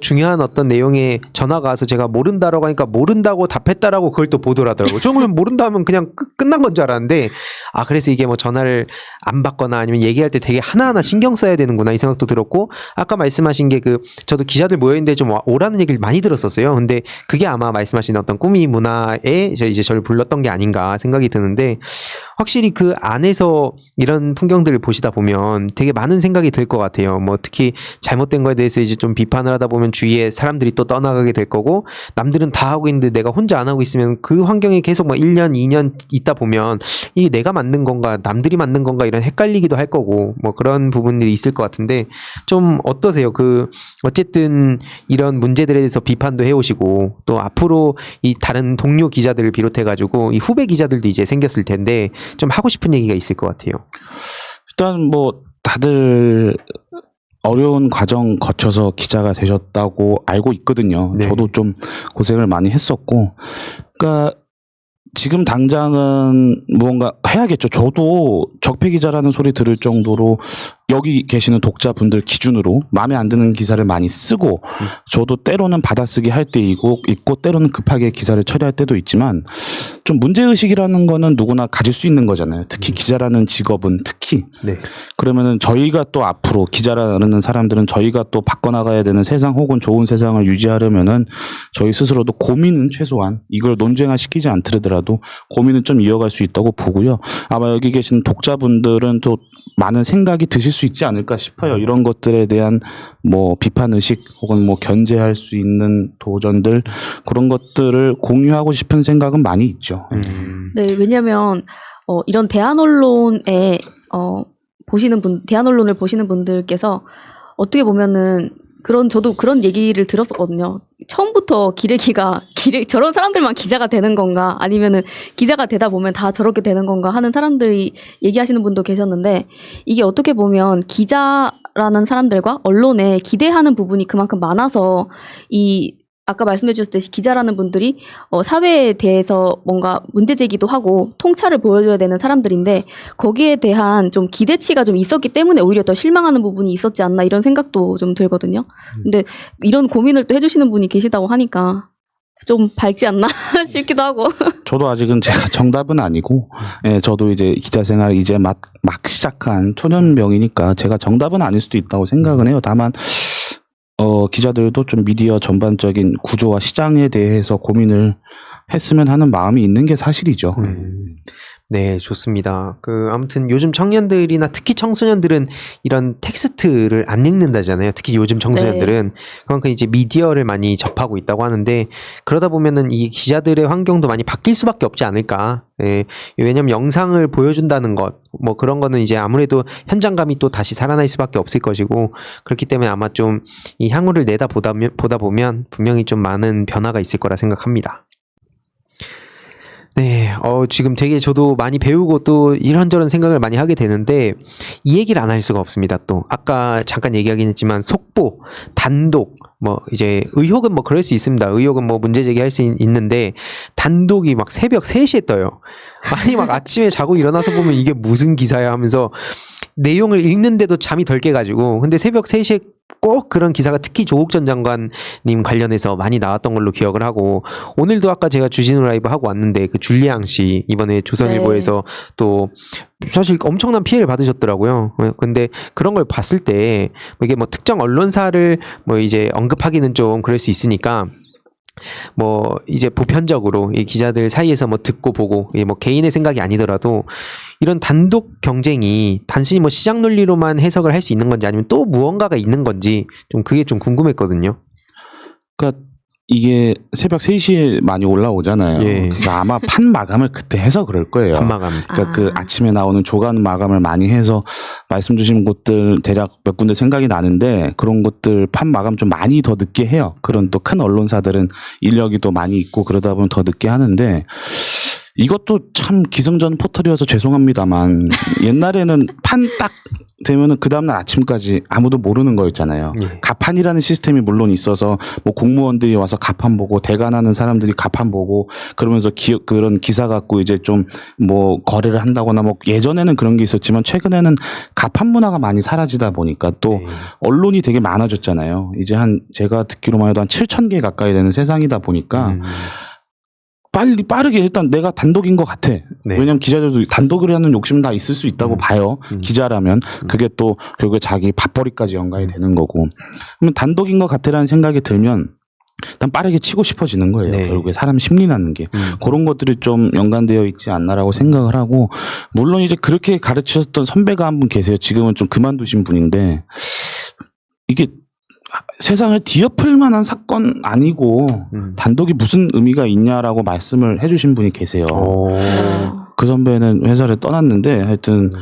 중요한 어떤 내용에 전화가 와서 제가 모른다라고 하니까 모른다고 답했다라고 그걸 또 보도를 하더라고요. 저는 모른다 하면 그냥 끝난 건 줄 알았는데 그래서 이게 뭐 전화를 안 받거나 아니면 얘기할 때 되게 하나하나 신경 써야 되는구나 이 생각도 들었고 아까 말씀하신 게 저도 기자들 모여있는데 좀 오라는 얘기를 많이 들었었어요. 근데 그게 아마 말씀하신 어떤 꾸미 문화에 이제 저를 불렀던 게 아닌가 생각이 드는데 확실히 그 안에서 이런 풍경들을 보시다 보면 되게 많은 생각이 들 것 같아요. 뭐 특히 잘못된 거에 대해서 이제 좀 비판을 하다 보면 주위에 사람들이 또 떠나가게 될 거고 남들은 다 하고 있는데 내가 혼자 안 하고 있으면 그 환경에 계속 뭐 1년, 2년 있다 보면 이게 내가 맞는 건가 남들이 맞는 건가 이런 헷갈리기도 할 거고 뭐 그런 부분들이 있을 것 같은데 좀 어떠세요? 어쨌든 이런 문제들에 대해서 비판도 해오시고 또 앞으로 이 다른 동료 기자들을 비롯해가지고 이 후배 기자들도 이제 생겼을 텐데 좀 하고 싶은 얘기가 있을 것 같아요. 일단 뭐 다들 어려운 과정 거쳐서 기자가 되셨다고 알고 있거든요. 네. 저도 좀 고생을 많이 했었고, 그러니까 지금 당장은 무언가 해야겠죠. 저도 적폐 기자라는 소리 들을 정도로 여기 계시는 독자분들 기준으로 마음에 안 드는 기사를 많이 쓰고 저도 때로는 받아쓰기 할 때 있고 때로는 급하게 기사를 처리할 때도 있지만 좀 문제의식이라는 거는 누구나 가질 수 있는 거잖아요. 특히 기자라는 직업은 특히. 네. 그러면은 저희가 또 앞으로 기자라는 사람들은 저희가 또 바꿔나가야 되는 세상 혹은 좋은 세상을 유지하려면은 저희 스스로도 고민은 최소한 이걸 논쟁화 시키지 않더라도 고민은 좀 이어갈 수 있다고 보고요. 아마 여기 계신 독자분들은 또 많은 생각이 드실 수 있지 않을까 싶어요. 이런 것들에 대한 뭐 비판 의식 혹은 뭐 견제할 수 있는 도전들 그런 것들을 공유하고 싶은 생각은 많이 있죠. 네, 왜냐하면 이런 대한 언론에 대한 언론을 보시는 분들께서 어떻게 보면은 저도 그런 얘기를 들었었거든요. 처음부터 저런 사람들만 기자가 되는 건가? 아니면은 기자가 되다 보면 다 저렇게 되는 건가? 하는 사람들이 얘기하시는 분도 계셨는데, 이게 어떻게 보면 기자라는 사람들과 언론에 기대하는 부분이 그만큼 많아서 아까 말씀해 주셨듯이 기자라는 분들이 사회에 대해서 뭔가 문제 제기도 하고 통찰을 보여줘야 되는 사람들인데, 거기에 대한 좀 기대치가 좀 있었기 때문에 오히려 더 실망하는 부분이 있었지 않나, 이런 생각도 좀 들거든요. 근데 이런 고민을 또 해주시는 분이 계시다고 하니까 좀 밝지 않나 싶기도 하고. 저도 아직은 제가 정답은 아니고, 예, 저도 이제 기자 생활 이제 막 시작한 초년병이니까 제가 정답은 아닐 수도 있다고 생각은 해요. 다만 기자들도 좀 미디어 전반적인 구조와 시장에 대해서 고민을 했으면 하는 마음이 있는 게 사실이죠. 네, 좋습니다. 아무튼 요즘 청년들이나 특히 청소년들은 이런 텍스트를 안 읽는다잖아요. 특히 요즘 청소년들은. 그만큼 이제 미디어를 많이 접하고 있다고 하는데, 그러다 보면은 이 기자들의 환경도 많이 바뀔 수밖에 없지 않을까. 예, 왜냐면 영상을 보여준다는 것, 뭐 그런 거는 이제 아무래도 현장감이 또 다시 살아날 수밖에 없을 것이고, 그렇기 때문에 아마 좀 이 향후를 보다 보면 분명히 좀 많은 변화가 있을 거라 생각합니다. 네, 지금 되게 저도 많이 배우고 또 이런저런 생각을 많이 하게 되는데, 이 얘기를 안 할 수가 없습니다. 또 아까 잠깐 얘기하긴 했지만 속보, 단독, 뭐 이제 의혹은 뭐 그럴 수 있습니다. 의혹은 뭐 문제 제기할 수 있는데, 단독이 막 새벽 3시에 떠요. 아니 막 아침에 자고 일어나서 보면 이게 무슨 기사야 하면서 내용을 읽는데도 잠이 덜 깨가지고, 근데 새벽 3시에 꼭 그런 기사가 특히 조국 전 장관님 관련해서 많이 나왔던 걸로 기억을 하고, 오늘도 아까 제가 주진우 라이브 하고 왔는데 그 줄리앙 씨 이번에 조선일보에서 또 사실 엄청난 피해를 받으셨더라고요. 근데 그런 걸 봤을 때 이게 뭐 특정 언론사를 뭐 이제 언급하기는 좀 그럴 수 있으니까, 뭐 이제 보편적으로 이 기자들 사이에서 뭐 듣고 보고, 이게 뭐 개인의 생각이 아니더라도 이런 단독 경쟁이 단순히 뭐 시장 논리로만 해석을 할 수 있는 건지, 아니면 또 무언가가 있는 건지 좀 그게 좀 궁금했거든요. 그러니까 이게 새벽 3시에 많이 올라오잖아요. 예. 그래서 아마 판 마감을 그때 해서 그럴 거예요. 판마감. 그러니까 그 아침에 나오는 조간 마감을 많이 해서 말씀 주신 곳들 대략 몇 군데 생각이 나는데, 그런 것들 판 마감 좀 많이 더 늦게 해요. 그런 또 큰 언론사들은 인력이 또 많이 있고 그러다 보면 더 늦게 하는데, 이것도 참 기승전 포털이어서 죄송합니다만 옛날에는 판 딱 되면은 그 다음날 아침까지 아무도 모르는 거였잖아요. 예. 가판이라는 시스템이 물론 있어서 뭐 공무원들이 와서 가판 보고, 대관하는 사람들이 가판 보고, 그러면서 그런 기사 갖고 이제 좀 뭐 거래를 한다거나, 뭐 예전에는 그런 게 있었지만 최근에는 가판 문화가 많이 사라지다 보니까 또 네. 언론이 되게 많아졌잖아요. 이제 제가 듣기로만 해도 한 7,000개 가까이 되는 세상이다 보니까 빠르게 일단 내가 단독인 것 같아. 네. 왜냐면 기자들도 단독이라는 욕심 다 있을 수 있다고 봐요. 기자라면. 그게 또 결국에 자기 밥벌이까지 연관이 되는 거고. 그러면 단독인 것 같아라는 생각이 들면 일단 빠르게 치고 싶어지는 거예요. 네. 결국에 사람 심리라는 게. 그런 것들이 좀 연관되어 있지 않나라고 생각을 하고, 물론 이제 그렇게 가르치셨던 선배가 한 분 계세요. 지금은 좀 그만두신 분인데, 이게 세상을 뒤엎을 만한 사건 아니고 단독이 무슨 의미가 있냐라고 말씀을 해주신 분이 계세요. 그 선배는 회사를 떠났는데, 하여튼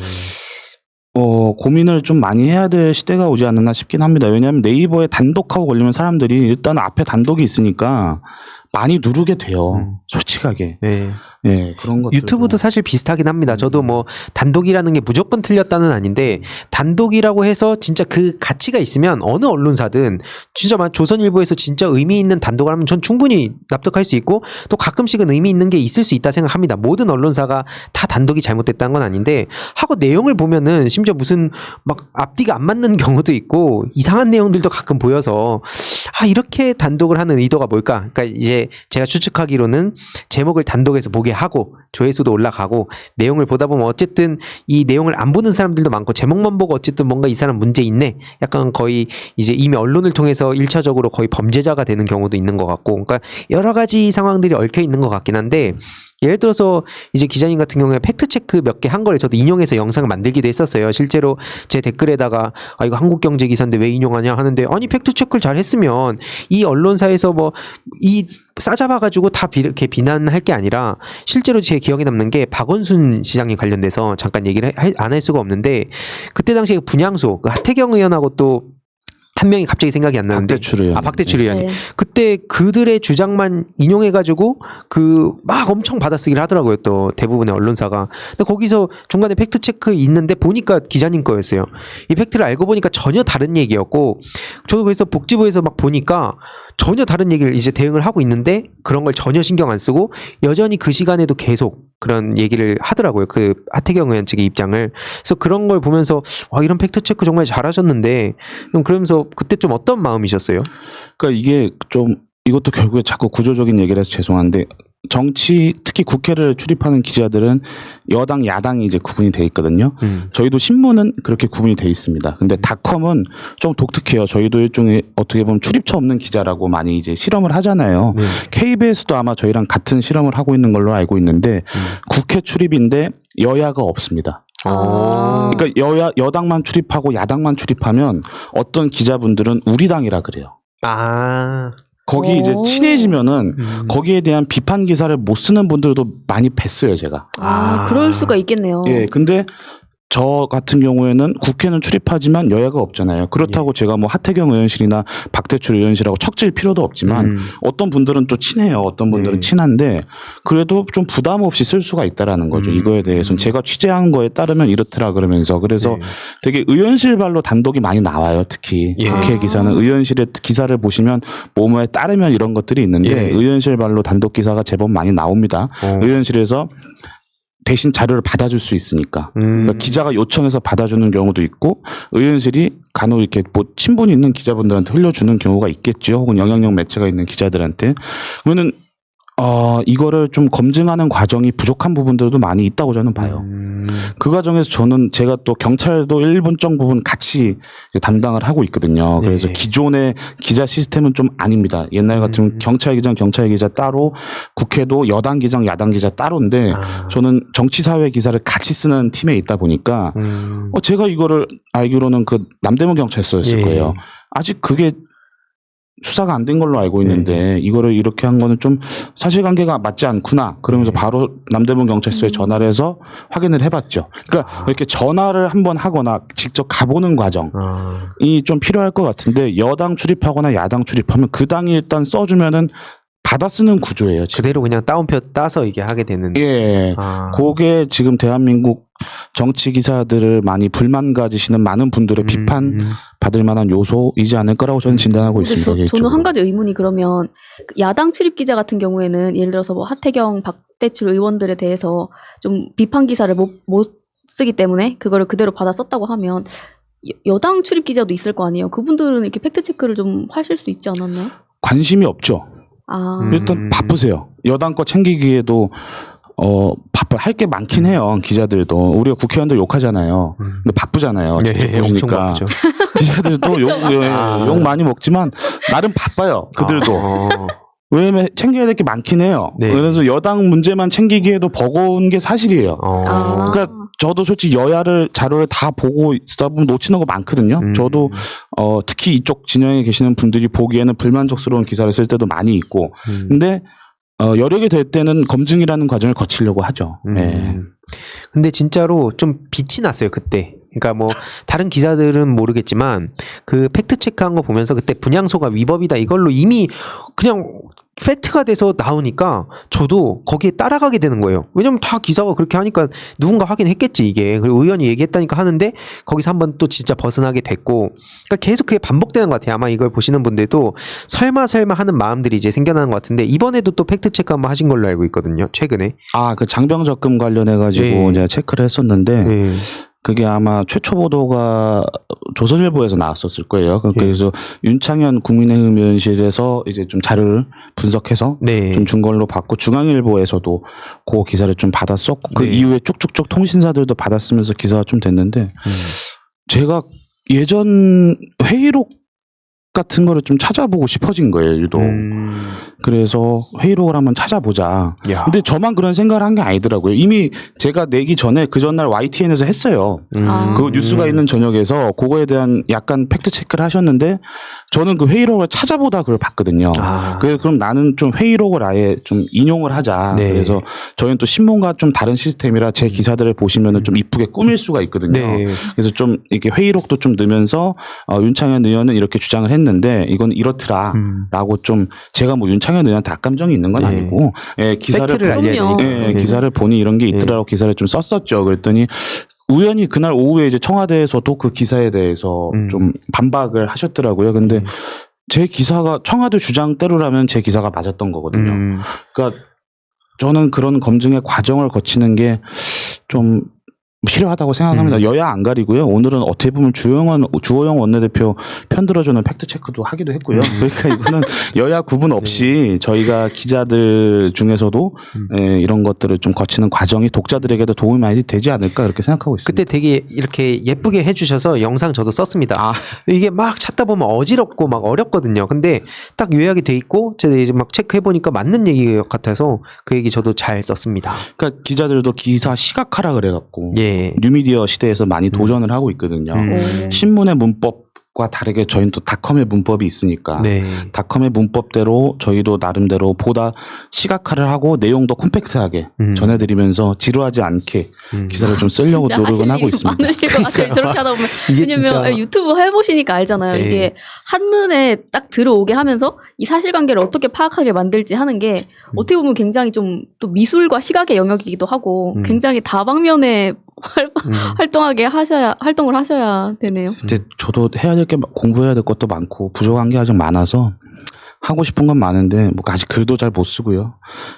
고민을 좀 많이 해야 될 시대가 오지 않았나 싶긴 합니다. 왜냐하면 네이버에 단독하고 걸리면 사람들이 일단 앞에 단독이 있으니까 많이 누르게 돼요. 솔직하게. 네. 예, 그런 것. 유튜브도 사실 비슷하긴 합니다. 저도 뭐 단독이라는 게 무조건 틀렸다는 아닌데, 단독이라고 해서 진짜 그 가치가 있으면 어느 언론사든 진짜 조선일보에서 진짜 의미 있는 단독을 하면 전 충분히 납득할 수 있고, 또 가끔씩은 의미 있는 게 있을 수 있다 생각합니다. 모든 언론사가 다 단독이 잘못됐다는 건 아닌데, 하고 내용을 보면은 심지어 무슨 막 앞뒤가 안 맞는 경우도 있고 이상한 내용들도 가끔 보여서, 이렇게 단독을 하는 의도가 뭘까? 그러니까 이제 제가 추측하기로는 제목을 단독해서 보게 하고 조회수도 올라가고, 내용을 보다 보면 어쨌든 이 내용을 안 보는 사람들도 많고, 제목만 보고 어쨌든 뭔가 이 사람 문제 있네, 약간 거의 이제 이미 언론을 통해서 1차적으로 거의 범죄자가 되는 경우도 있는 것 같고, 그러니까 여러 가지 상황들이 얽혀 있는 것 같긴 한데, 예를 들어서 이제 기자님 같은 경우에 팩트체크 몇 개 한 거를 저도 인용해서 영상을 만들기도 했었어요. 실제로 제 댓글에다가 이거 한국경제 기사인데 왜 인용하냐 하는데, 아니 팩트체크를 잘 했으면 이 언론사에서 뭐 이 싸잡아가지고 다 이렇게 비난할 게 아니라, 실제로 제 기억에 남는 게 박원순 시장님 관련돼서 잠깐 얘기를 안 할 수가 없는데, 그때 당시에 분향소 그 하태경 의원하고 또 한 명이 갑자기 생각이 안 나는데 박대출 의원. 박대출 의원이 네. 그때 그들의 주장만 인용해가지고 그 막 엄청 받아쓰기를 하더라고요. 또 대부분의 언론사가. 근데 거기서 중간에 팩트 체크 있는데 보니까 기자님 거였어요. 이 팩트를 알고 보니까 전혀 다른 얘기였고 저도 그래서 복지부에서 막 보니까 전혀 다른 얘기를 이제 대응을 하고 있는데 그런 걸 전혀 신경 안 쓰고 여전히 그 시간에도 계속 그런 얘기를 하더라고요. 그 하태경 의원 측의 입장을. 그래서 그런 걸 보면서 와, 이런 팩트 체크 정말 잘하셨는데 그러면서 그때 좀 어떤 마음이셨어요? 그러니까 이게 좀 이것도 결국에 자꾸 구조적인 얘기를 해서 죄송한데 정치 특히 국회를 출입하는 기자들은 여당 야당이 이제 구분이 돼 있거든요. 저희도 신문은 그렇게 구분이 돼 있습니다. 근데 닷컴은 좀 독특해요. 저희도 일종의 어떻게 보면 출입처 없는 기자라고 많이 이제 실험을 하잖아요. KBS도 아마 저희랑 같은 실험을 하고 있는 걸로 알고 있는데 국회 출입인데 여야가 없습니다. 아. 그러니까 여당만 출입하고 야당만 출입하면 어떤 기자분들은 우리 당이라 그래요. 아, 거기 이제 오. 친해지면은 거기에 대한 비판 기사를 못 쓰는 분들도 많이 뵀어요, 제가. 그럴 수가 있겠네요. 예, 근데 저 같은 경우에는 국회는 출입하지만 여야가 없잖아요. 그렇다고 제가 뭐 하태경 의원실이나 박대출 의원실하고 척질 필요도 없지만 어떤 분들은 또 친해요. 어떤 분들은 네. 친한데 그래도 좀 부담 없이 쓸 수가 있다라는 거죠. 이거에 대해서는 제가 취재한 거에 따르면 이렇더라 그러면서 그래서 네. 되게 의원실발로 단독이 많이 나와요. 특히 예. 국회 기사는 의원실의 기사를 보시면 뭐뭐에 따르면 이런 것들이 있는데 예. 의원실발로 단독 기사가 제법 많이 나옵니다. 의원실에서 대신 자료를 받아줄 수 있으니까. 그러니까 기자가 요청해서 받아주는 경우도 있고 의원실이 간혹 이렇게 뭐 친분이 있는 기자분들한테 흘려주는 경우가 있겠죠. 혹은 영향력 매체가 있는 기자들한테. 그러면은 이거를 좀 검증하는 과정이 부족한 부분들도 많이 있다고 저는 봐요. 그 과정에서 저는 제가 또 경찰도 일본적 부분 같이 이제 담당을 하고 있거든요. 그래서 네. 기존의 기자 시스템은 좀 아닙니다. 옛날 같으면 경찰 기장, 경찰 기자 따로, 국회도 여당 기장, 야당 기자 따로인데 저는 정치사회 기사를 같이 쓰는 팀에 있다 보니까 제가 이거를 알기로는 그 남대문 경찰서였을 예. 거예요. 아직 그게 수사가 안 된 걸로 알고 있는데 이거를 이렇게 한 거는 좀 사실관계가 맞지 않구나 그러면서 바로 남대문 경찰서에 전화를 해서 확인을 해봤죠. 그러니까 이렇게 전화를 한번 하거나 직접 가보는 과정이 좀 필요할 것 같은데 여당 출입하거나 야당 출입하면 그 당이 일단 써주면은 받아 쓰는 구조예요. 지금. 그대로 그냥 따옴표 따서 이게 하게 되는. 예. 그게 지금 대한민국 정치 기사들을 많이 불만 가지시는 많은 분들의 비판 받을 만한 요소이지 않을 거라고 저는 진단하고 근데 있습니다. 저는 개인적으로. 한 가지 의문이 그러면 그 야당 출입 기자 같은 경우에는 예를 들어서 뭐 하태경, 박대출 의원들에 대해서 좀 비판 기사를 못 쓰기 때문에 그거를 그대로 받아 썼다고 하면 여당 출입 기자도 있을 거 아니에요. 그분들은 이렇게 팩트 체크를 좀 하실 수 있지 않았나요? 관심이 없죠. 일단 바쁘세요. 여당 거 챙기기에도 바빠 할 게 많긴 해요. 기자들도 우리가 국회의원들 욕하잖아요. 근데 바쁘잖아요. 네, 직접 엄청 보시니까. 바쁘죠. 기자들도 욕 많이 먹지만 나름 바빠요. 그들도. 왜냐면 챙겨야 될 게 많긴 해요. 네. 그래서 여당 문제만 챙기기에도 버거운 게 사실이에요. 그러니까 저도 솔직히 여야를 자료를 다 보고 있다 보면 놓치는 거 많거든요. 저도 특히 이쪽 진영에 계시는 분들이 보기에는 불만족스러운 기사를 쓸 때도 많이 있고. 근데 여력이 될 때는 검증이라는 과정을 거치려고 하죠. 네. 근데 진짜로 좀 빛이 났어요, 그때. 그러니까 뭐 다른 기자들은 모르겠지만 그 팩트 체크한 거 보면서 그때 분향소가 위법이다 이걸로 이미 그냥 팩트가 돼서 나오니까 저도 거기에 따라가게 되는 거예요. 왜냐면 다 기사가 그렇게 하니까 누군가 확인했겠지 이게. 그리고 의원이 얘기했다니까 하는데 거기서 한번 또 진짜 벗어나게 됐고 그러니까 계속 그게 반복되는 것 같아요. 아마 이걸 보시는 분들도 설마 하는 마음들이 이제 생겨나는 것 같은데 이번에도 또 팩트 체크 한번 하신 걸로 알고 있거든요. 최근에. 그 장병 적금 관련해 가지고 네. 제가 체크를 했었는데 네. 그게 아마 최초 보도가 조선일보에서 나왔었을 거예요. 그래서 윤창현 국민의힘 의원실에서 이제 좀 자료를 분석해서 네. 좀 준 걸로 받고 중앙일보에서도 그 기사를 좀 받았었고 그 네. 이후에 쭉쭉쭉 통신사들도 받았으면서 기사가 좀 됐는데 제가 예전 회의록까지 같은 거를 좀 찾아보고 싶어진 거예요, 유독. 그래서 회의록을 한번 찾아보자. 야. 근데 저만 그런 생각을 한 게 아니더라고요. 이미 제가 내기 전에 그 전날 YTN에서 했어요. 아. 그 뉴스가 있는 저녁에서 그거에 대한 약간 팩트 체크를 하셨는데 저는 그 회의록을 찾아보다 그걸 봤거든요. 아. 그럼 나는 좀 회의록을 아예 좀 인용을 하자. 네. 그래서 저희는 또 신문과 좀 다른 시스템이라 제 기사들을 보시면은 좀 이쁘게 꾸밀 수가 있거든요. 네. 그래서 좀 이렇게 회의록도 좀 넣으면서 윤창현 의원은 이렇게 주장을 했는데 이건 이렇더라라고 좀 제가 뭐 윤창현 의원한테 악감정이 있는 건 네. 아니고 예, 기사를 팩트를 알려야 그럼요. 되니까. 예, 기사를 보니 이런 게 있더라고 기사를 좀 썼었죠. 그랬더니 우연히 그날 오후에 이제 청와대에서도 그 기사에 대해서 좀 반박을 하셨더라고요. 근데 제 기사가 청와대 주장대로라면 제 기사가 맞았던 거거든요. 그러니까 저는 그런 검증의 과정을 거치는 게 좀 필요하다고 생각합니다. 여야 안 가리고요. 오늘은 어떻게 보면 주호영 원내대표 편들어주는 팩트체크도 하기도 했고요. 그러니까 이거는 여야 구분 없이 저희가 기자들 중에서도 이런 것들을 좀 거치는 과정이 독자들에게도 도움이 많이 되지 않을까 그렇게 생각하고 있습니다. 그때 되게 이렇게 예쁘게 해주셔서 영상 저도 썼습니다. 아. 이게 막 찾다 보면 어지럽고 막 어렵거든요. 근데 딱 요약이 돼 있고 제가 이제 막 체크해 보니까 맞는 얘기 같아서 그 얘기 저도 잘 썼습니다. 그러니까 기자들도 기사 시각화라 그래갖고 예. 뉴미디어 시대에서 많이 도전을 하고 있거든요. 오. 신문의 문법과 다르게 저희는 또 닷컴의 문법이 있으니까 네. 닷컴의 문법대로 저희도 나름대로 보다 시각화를 하고 내용도 콤팩트하게 전해드리면서 지루하지 않게 기사를 좀 쓰려고 진짜 노력은 하실 하고 일이 있습니다. 많으실 것 같아요. 저렇게 하다 보면. 이게 왜냐면 진짜 유튜브 해보시니까 알잖아요. 예. 이게 한눈에 딱 들어오게 하면서 이 사실관계를 어떻게 파악하게 만들지 하는 게 어떻게 보면 굉장히 좀 또 미술과 시각의 영역이기도 하고 굉장히 다방면에 활동을 하셔야 되네요. 이제 저도 해야 될 게 공부해야 될 것도 많고 부족한 게 아직 많아서 하고 싶은 건 많은데 뭐 아직 글도 잘 못 쓰고요.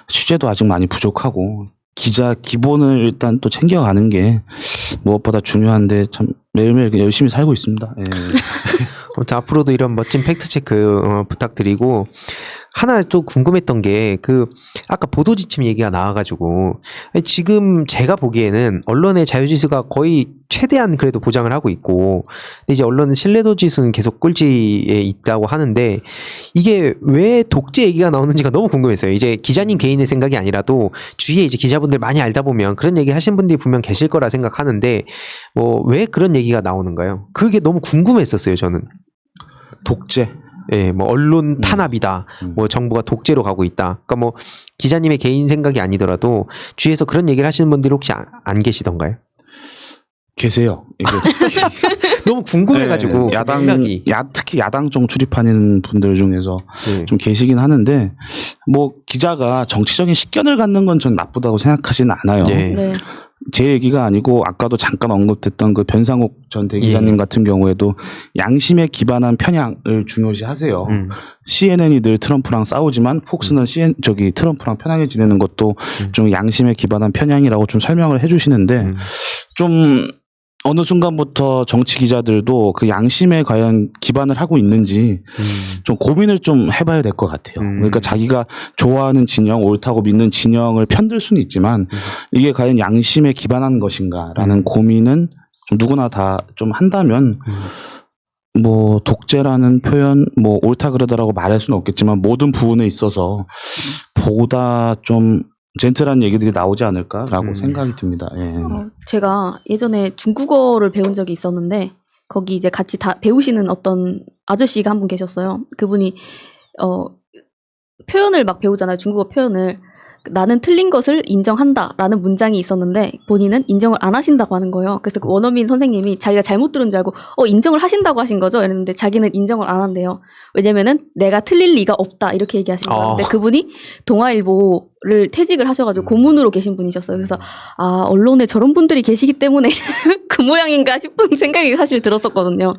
취재도 아직 많이 부족하고 기자 기본을 일단 또 챙겨가는 게 무엇보다 중요한데 참 매일매일 열심히 살고 있습니다. 예. 아무튼 앞으로도 이런 멋진 팩트 체크 부탁드리고 하나 또 궁금했던 게 그 아까 보도 지침 얘기가 나와가지고 지금 제가 보기에는 언론의 자유지수가 거의 최대한 그래도 보장을 하고 있고 근데 이제 언론은 신뢰도 지수는 계속 꼴찌에 있다고 하는데 이게 왜 독재 얘기가 나오는지가 너무 궁금했어요. 이제 기자님 개인의 생각이 아니라도 주위에 이제 기자분들 많이 알다 보면 그런 얘기 하신 분들이 분명 계실 거라 생각하는데 뭐 왜 그런 얘기가 나오는가요? 그게 너무 궁금했었어요, 저는. 독재. 예, 뭐 언론 탄압이다. 뭐 정부가 독재로 가고 있다. 그러니까 뭐 기자님의 개인 생각이 아니더라도 주위에서 그런 얘기를 하시는 분들이 혹시 안 계시던가요? 계세요. 이게 너무 궁금해가지고 네, 야당 생각이. 특히 야당 쪽 출입하는 분들 중에서 네. 좀 계시긴 하는데 뭐 기자가 정치적인 식견을 갖는 건 전 나쁘다고 생각하지는 않아요. 네. 네. 제 얘기가 아니고 아까도 잠깐 언급됐던 그 변상욱 전 대기자님 예. 같은 경우에도 양심에 기반한 편향을 중요시하세요. CNN이 늘 트럼프랑 싸우지만 폭스는 트럼프랑 편하게 지내는 것도 좀 양심에 기반한 편향이라고 좀 설명을 해주시는데 좀 어느 순간부터 정치 기자들도 그 양심에 과연 기반을 하고 있는지 좀 고민을 좀 해봐야 될 것 같아요. 그러니까 자기가 좋아하는 진영, 옳다고 믿는 진영을 편들 수는 있지만 이게 과연 양심에 기반한 것인가라는 고민은 좀 누구나 다 좀 한다면 뭐 독재라는 표현 뭐 옳다 그러다라고 말할 수는 없겠지만 모든 부분에 있어서 보다 좀 젠틀한 얘기들이 나오지 않을까라고 생각이 듭니다. 예. 제가 예전에 중국어를 배운 적이 있었는데 거기 이제 같이 다 배우시는 어떤 아저씨가 한 분 계셨어요. 그분이 표현을 막 배우잖아요. 중국어 표현을. 나는 틀린 것을 인정한다라는 문장이 있었는데 본인은 인정을 안 하신다고 하는 거예요. 그래서 그 원어민 선생님이 자기가 잘못 들은 줄 알고 인정을 하신다고 하신 거죠? 이랬는데 자기는 인정을 안 한대요. 왜냐면은 내가 틀릴 리가 없다 이렇게 얘기하신 거예요. 근데 그분이 동아일보를 퇴직을 하셔가지고 고문으로 계신 분이셨어요. 그래서 언론에 저런 분들이 계시기 때문에 그 모양인가 싶은 생각이 사실 들었었거든요.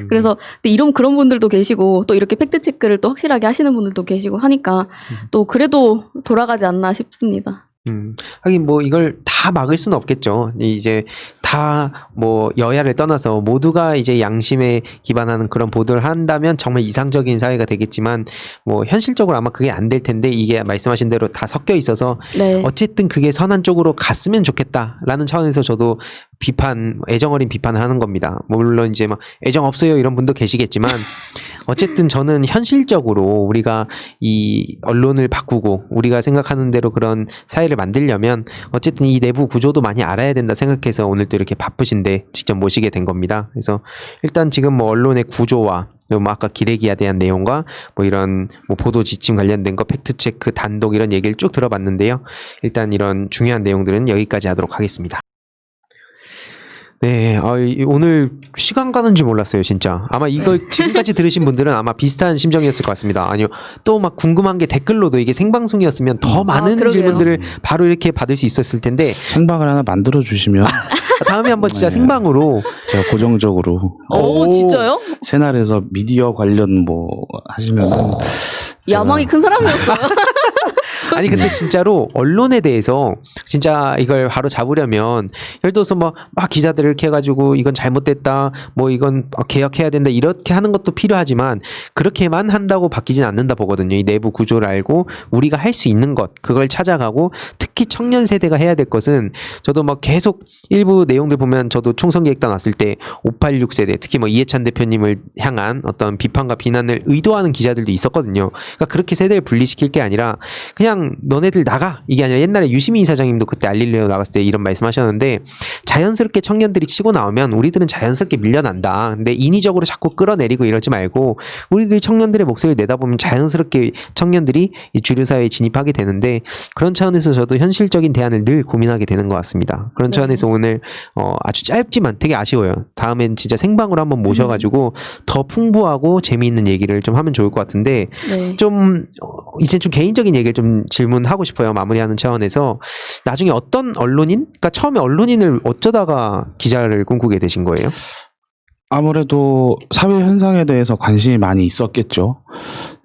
그래서 근데 그런 분들도 계시고 또 이렇게 팩트 체크를 또 확실하게 하시는 분들도 계시고 하니까 또 그래도 돌아가지 않나 싶습니다. 하긴 뭐 이걸 다 막을 수는 없겠죠. 이제 다 뭐 여야를 떠나서 모두가 이제 양심에 기반하는 그런 보도를 한다면 정말 이상적인 사회가 되겠지만 뭐 현실적으로 아마 그게 안 될 텐데 이게 말씀하신 대로 다 섞여 있어서 네. 어쨌든 그게 선한 쪽으로 갔으면 좋겠다라는 차원에서 저도 애정 어린 비판을 하는 겁니다. 물론 이제 막 애정 없어요 이런 분도 계시겠지만 어쨌든 저는 현실적으로 우리가 이 언론을 바꾸고 우리가 생각하는 대로 그런 사회를 만들려면 어쨌든 이 내부 구조도 많이 알아야 된다 생각해서 오늘 또 이렇게 바쁘신데 직접 모시게 된 겁니다. 그래서 일단 지금 뭐 언론의 구조와 뭐 아까 기레기에 대한 내용과 뭐 이런 뭐 보도 지침 관련된 거 팩트 체크 단독 이런 얘기를 쭉 들어봤는데요. 일단 이런 중요한 내용들은 여기까지 하도록 하겠습니다. 네, 오늘 시간 가는 줄 몰랐어요, 진짜. 아마 이거 지금까지 들으신 분들은 아마 비슷한 심정이었을 것 같습니다. 아니요, 또 막 궁금한 게 댓글로도 이게 생방송이었으면 더 많은 그러게요. 질문들을 바로 이렇게 받을 수 있었을 텐데 생방을 하나 만들어 주시면 다음에 한번 진짜 네. 생방으로 제가 고정적으로 오, 진짜요? 새날에서 미디어 관련 뭐 하시면 야망이 큰 사람이었어요. 아니 근데 진짜로 언론에 대해서 진짜 이걸 바로 잡으려면 예를 들어서 막 기자들을 이렇게 해가지고 이건 잘못됐다 뭐 이건 개혁해야 된다 이렇게 하는 것도 필요하지만 그렇게만 한다고 바뀌진 않는다 보거든요. 이 내부 구조를 알고 우리가 할 수 있는 것 그걸 찾아가고 특히 청년 세대가 해야 될 것은 저도 막 계속 일부 내용들 보면 저도 총선기획단 왔을 때 586 세대 특히 뭐 이해찬 대표님을 향한 어떤 비판과 비난을 의도하는 기자들도 있었거든요. 그러니까 그렇게 세대를 분리시킬 게 아니라 그냥 너네들 나가 이게 아니라 옛날에 유시민 이사장님도 그때 알릴레오 나갔을 때 이런 말씀하셨는데 자연스럽게 청년들이 치고 나오면 우리들은 자연스럽게 밀려난다. 근데 인위적으로 자꾸 끌어내리고 이러지 말고 우리들 청년들의 목소리를 내다보면 자연스럽게 청년들이 이 주류 사회에 진입하게 되는데 그런 차원에서 저도 현실적인 대안을 늘 고민하게 되는 것 같습니다. 그런 차원에서 오늘 아주 짧지만 되게 아쉬워요. 다음엔 진짜 생방으로 한번 모셔가지고 더 풍부하고 재미있는 얘기를 좀 하면 좋을 것 같은데 네. 좀 이제 좀 개인적인 얘기를 좀 질문하고 싶어요. 마무리하는 차원에서 나중에 어떤 언론인? 그러니까 처음에 언론인을 어쩌다가 기자를 꿈꾸게 되신 거예요? 아무래도 사회 현상에 대해서 관심이 많이 있었겠죠.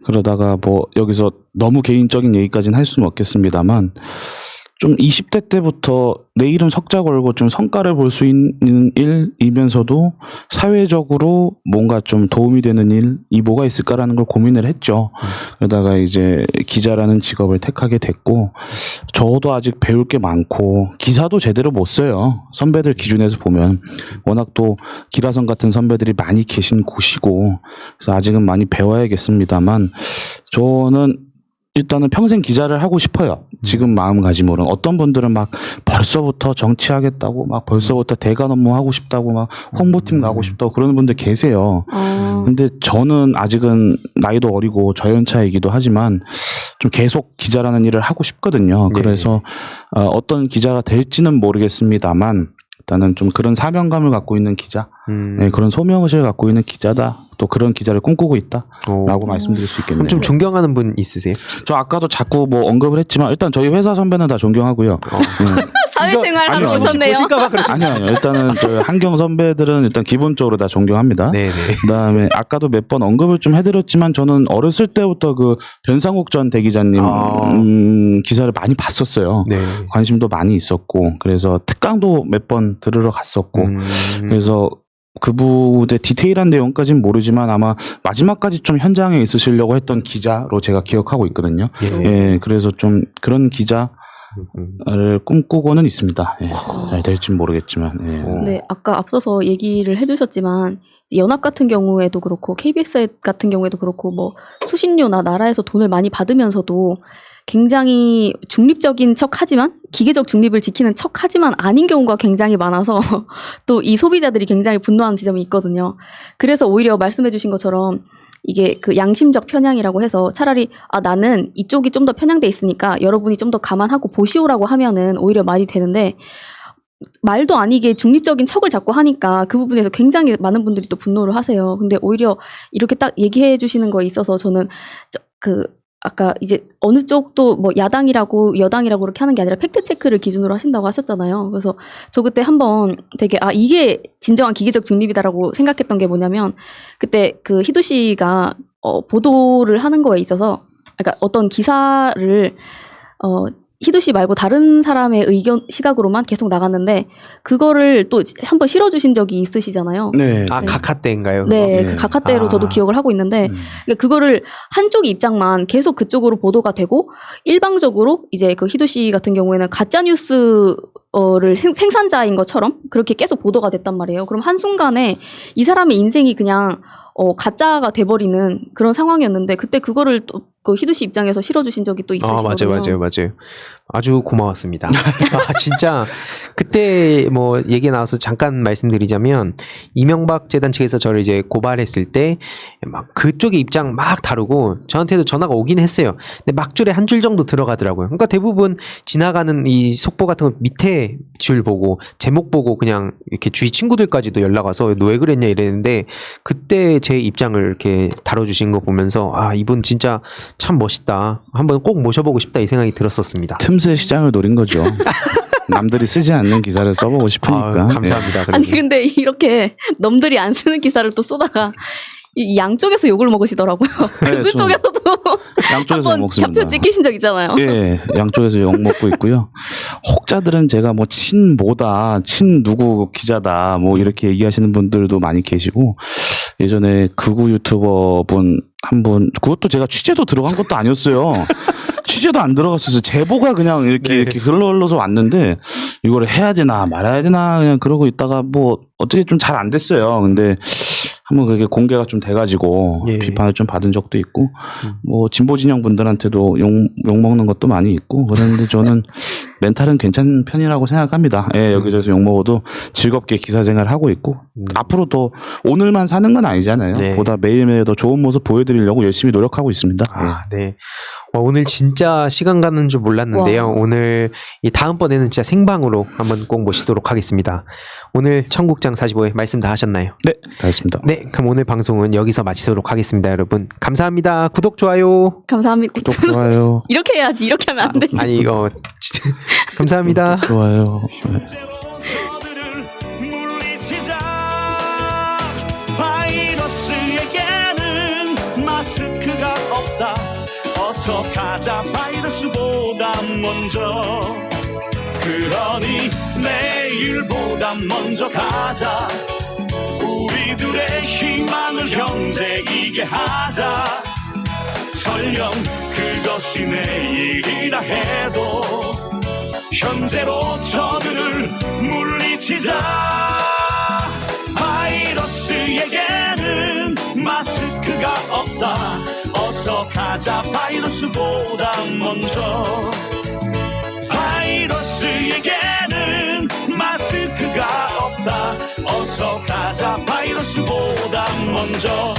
그러다가 뭐 여기서 너무 개인적인 얘기까지는 할 수는 없겠습니다만 좀 20대 때부터 내 이름 석자 걸고 좀 성과를 볼 수 있는 일이면서도 사회적으로 뭔가 좀 도움이 되는 일이 뭐가 있을까라는 걸 고민을 했죠. 그러다가 이제 기자라는 직업을 택하게 됐고 저도 아직 배울 게 많고 기사도 제대로 못 써요. 선배들 기준에서 보면 워낙 또 기라성 같은 선배들이 많이 계신 곳이고 그래서 아직은 많이 배워야겠습니다만 저는 일단은 평생 기자를 하고 싶어요. 지금 마음가짐으로는. 어떤 분들은 막 벌써부터 정치하겠다고 막 벌써부터 대관 업무 하고 싶다고 막 홍보팀 가고 싶다고 그러는 분들 계세요. 근데 저는 아직은 나이도 어리고 저연차이기도 하지만 좀 계속 기자라는 일을 하고 싶거든요. 네. 그래서 어떤 기자가 될지는 모르겠습니다만 일단은 좀 그런 사명감을 갖고 있는 기자, 네, 그런 소명의식을 갖고 있는 기자다. 또 그런 기자를 꿈꾸고 있다라고 말씀드릴 수 있겠네요. 그럼 좀 존경하는 분 있으세요? 저 아까도 자꾸 뭐 언급을 했지만 일단 저희 회사 선배는 다 존경하고요. 사회생활 하러 아니요, 오셨네요. 아니요. 일단은 저희 한경 선배들은 일단 기본적으로 다 존경합니다. 네네. 그다음에 아까도 몇 번 언급을 좀 해드렸지만 저는 어렸을 때부터 그 변상욱 전 대기자님 기사를 많이 봤었어요. 네. 관심도 많이 있었고 그래서 특강도 몇 번 들으러 갔었고 그래서 그분의 디테일한 내용까지는 모르지만 아마 마지막까지 좀 현장에 있으시려고 했던 기자로 제가 기억하고 있거든요. 예, 그래서 좀 그런 기자를 꿈꾸고는 있습니다. 예, 잘 될지는 모르겠지만. 예. 네, 아까 앞서서 얘기를 해주셨지만 연합 같은 경우에도 그렇고 KBS 같은 경우에도 그렇고 뭐 수신료나 나라에서 돈을 많이 받으면서도 굉장히 중립적인 척하지만 기계적 중립을 지키는 척하지만 아닌 경우가 굉장히 많아서 또 이 소비자들이 굉장히 분노하는 지점이 있거든요. 그래서 오히려 말씀해주신 것처럼 이게 그 양심적 편향이라고 해서 차라리 나는 이쪽이 좀 더 편향돼 있으니까 여러분이 좀 더 감안하고 보시오라고 하면은 오히려 말이 되는데 말도 아니게 중립적인 척을 자꾸 하니까 그 부분에서 굉장히 많은 분들이 또 분노를 하세요. 근데 오히려 이렇게 딱 얘기해 주시는 거에 있어서 저는 아까 이제 어느 쪽도 뭐 야당이라고 여당이라고 그렇게 하는 게 아니라 팩트 체크를 기준으로 하신다고 하셨잖아요. 그래서 저 그때 한번 되게 이게 진정한 기계적 중립이다라고 생각했던 게 뭐냐면 그때 그 희도 씨가 보도를 하는 거에 있어서 그러니까 어떤 기사를 희두 씨 말고 다른 사람의 의견 시각으로만 계속 나갔는데 그거를 또 한번 실어주신 적이 있으시잖아요. 네. 아, 네. 각하 때인가요? 네, 네. 그 각하대로 아. 저도 기억을 하고 있는데 그러니까 그거를 한쪽 입장만 계속 그쪽으로 보도가 되고 일방적으로 이제 그 희두 씨 같은 경우에는 가짜 뉴스를 생산자인 것처럼 그렇게 계속 보도가 됐단 말이에요. 그럼 한순간에 이 사람의 인생이 그냥 가짜가 돼버리는 그런 상황이었는데 그때 그거를 또 그 희두 씨 입장에서 실어주신 적이 또 있으시거든요. 맞아요. 아주 고마웠습니다. 아, 진짜 그때 뭐 얘기 나와서 잠깐 말씀드리자면 이명박 재단 측에서 저를 이제 고발했을 때 막 그쪽의 입장 막 다루고 저한테도 전화가 오긴 했어요. 근데 막 줄에 한 줄 정도 들어가더라고요. 그러니까 대부분 지나가는 이 속보 같은 거 밑에 줄 보고 제목 보고 그냥 이렇게 주위 친구들까지도 연락 와서 너 왜 그랬냐 이랬는데 그때 제 입장을 이렇게 다뤄주신 거 보면서 아, 이분 진짜 참 멋있다. 한번 꼭 모셔보고 싶다 이 생각이 들었었습니다. 틈새 시장을 노린 거죠. 남들이 쓰지 않는 기사를 써보고 싶으니까. 아, 감사합니다. 아니 그래도. 근데 이렇게 남들이 안 쓰는 기사를 또 쏘다가 이 양쪽에서 욕을 먹으시더라고요. 네, 그 쪽에서도 양쪽에서 한번 먹습니다. 잡혀 찍히신 적 있잖아요. 예, 양쪽에서 욕 먹고 있고요. 혹자들은 제가 뭐 친모다, 친 누구 기자다, 뭐 이렇게 얘기하시는 분들도 많이 계시고 예전에 극우 유튜버 분 한 분, 그것도 제가 취재도 들어간 것도 아니었어요. 취재도 안 들어갔었어요. 제보가 그냥 이렇게 흘러서 왔는데 이걸 해야 되나 말아야 되나 그냥 그러고 있다가 뭐 어떻게 좀 잘 안 됐어요. 근데 한번 그게 공개가 좀 돼가지고 예. 비판을 좀 받은 적도 있고 뭐 진보 진영 분들한테도 욕 먹는 것도 많이 있고 그런데 저는 멘탈은 괜찮은 편이라고 생각합니다. 예, 여기저기서 욕 먹어도 즐겁게 기사 생활하고 있고 앞으로 더 오늘만 사는 건 아니잖아요. 네. 보다 매일매일 더 좋은 모습 보여드리려고 열심히 노력하고 있습니다. 예. 아, 네. 와, 오늘 진짜 시간 가는 줄 몰랐는데요. 와. 오늘 이 다음번에는 진짜 생방으로 한번 꼭 모시도록 하겠습니다. 오늘 청국장 45회 말씀 다 하셨나요? 네, 다 했습니다. 네, 그럼 오늘 방송은 여기서 마치도록 하겠습니다, 여러분. 감사합니다. 구독, 좋아요. 감사합니다. 구독, 좋아요. 이렇게 해야지. 이렇게 하면 안 되지. 아니, 이거, 진짜 감사합니다. 구독, 좋아요. 네. 저들을 물리치자. 바이러스에게는 마스크가 없다. 어서 가자 바이러스보다 먼저. 그러니 내일보다 먼저 가자. 우리들의 희망을 형제이게 하자. 설령 그것이 내일이라 해도 현재로 저들을 물리치자. 바이러스에게는 마스크가 없다. 어서 가자 바이러스보다 먼저. 바이러스에게는 마스크가 없다. 어서 가자 바이러스보다 먼저.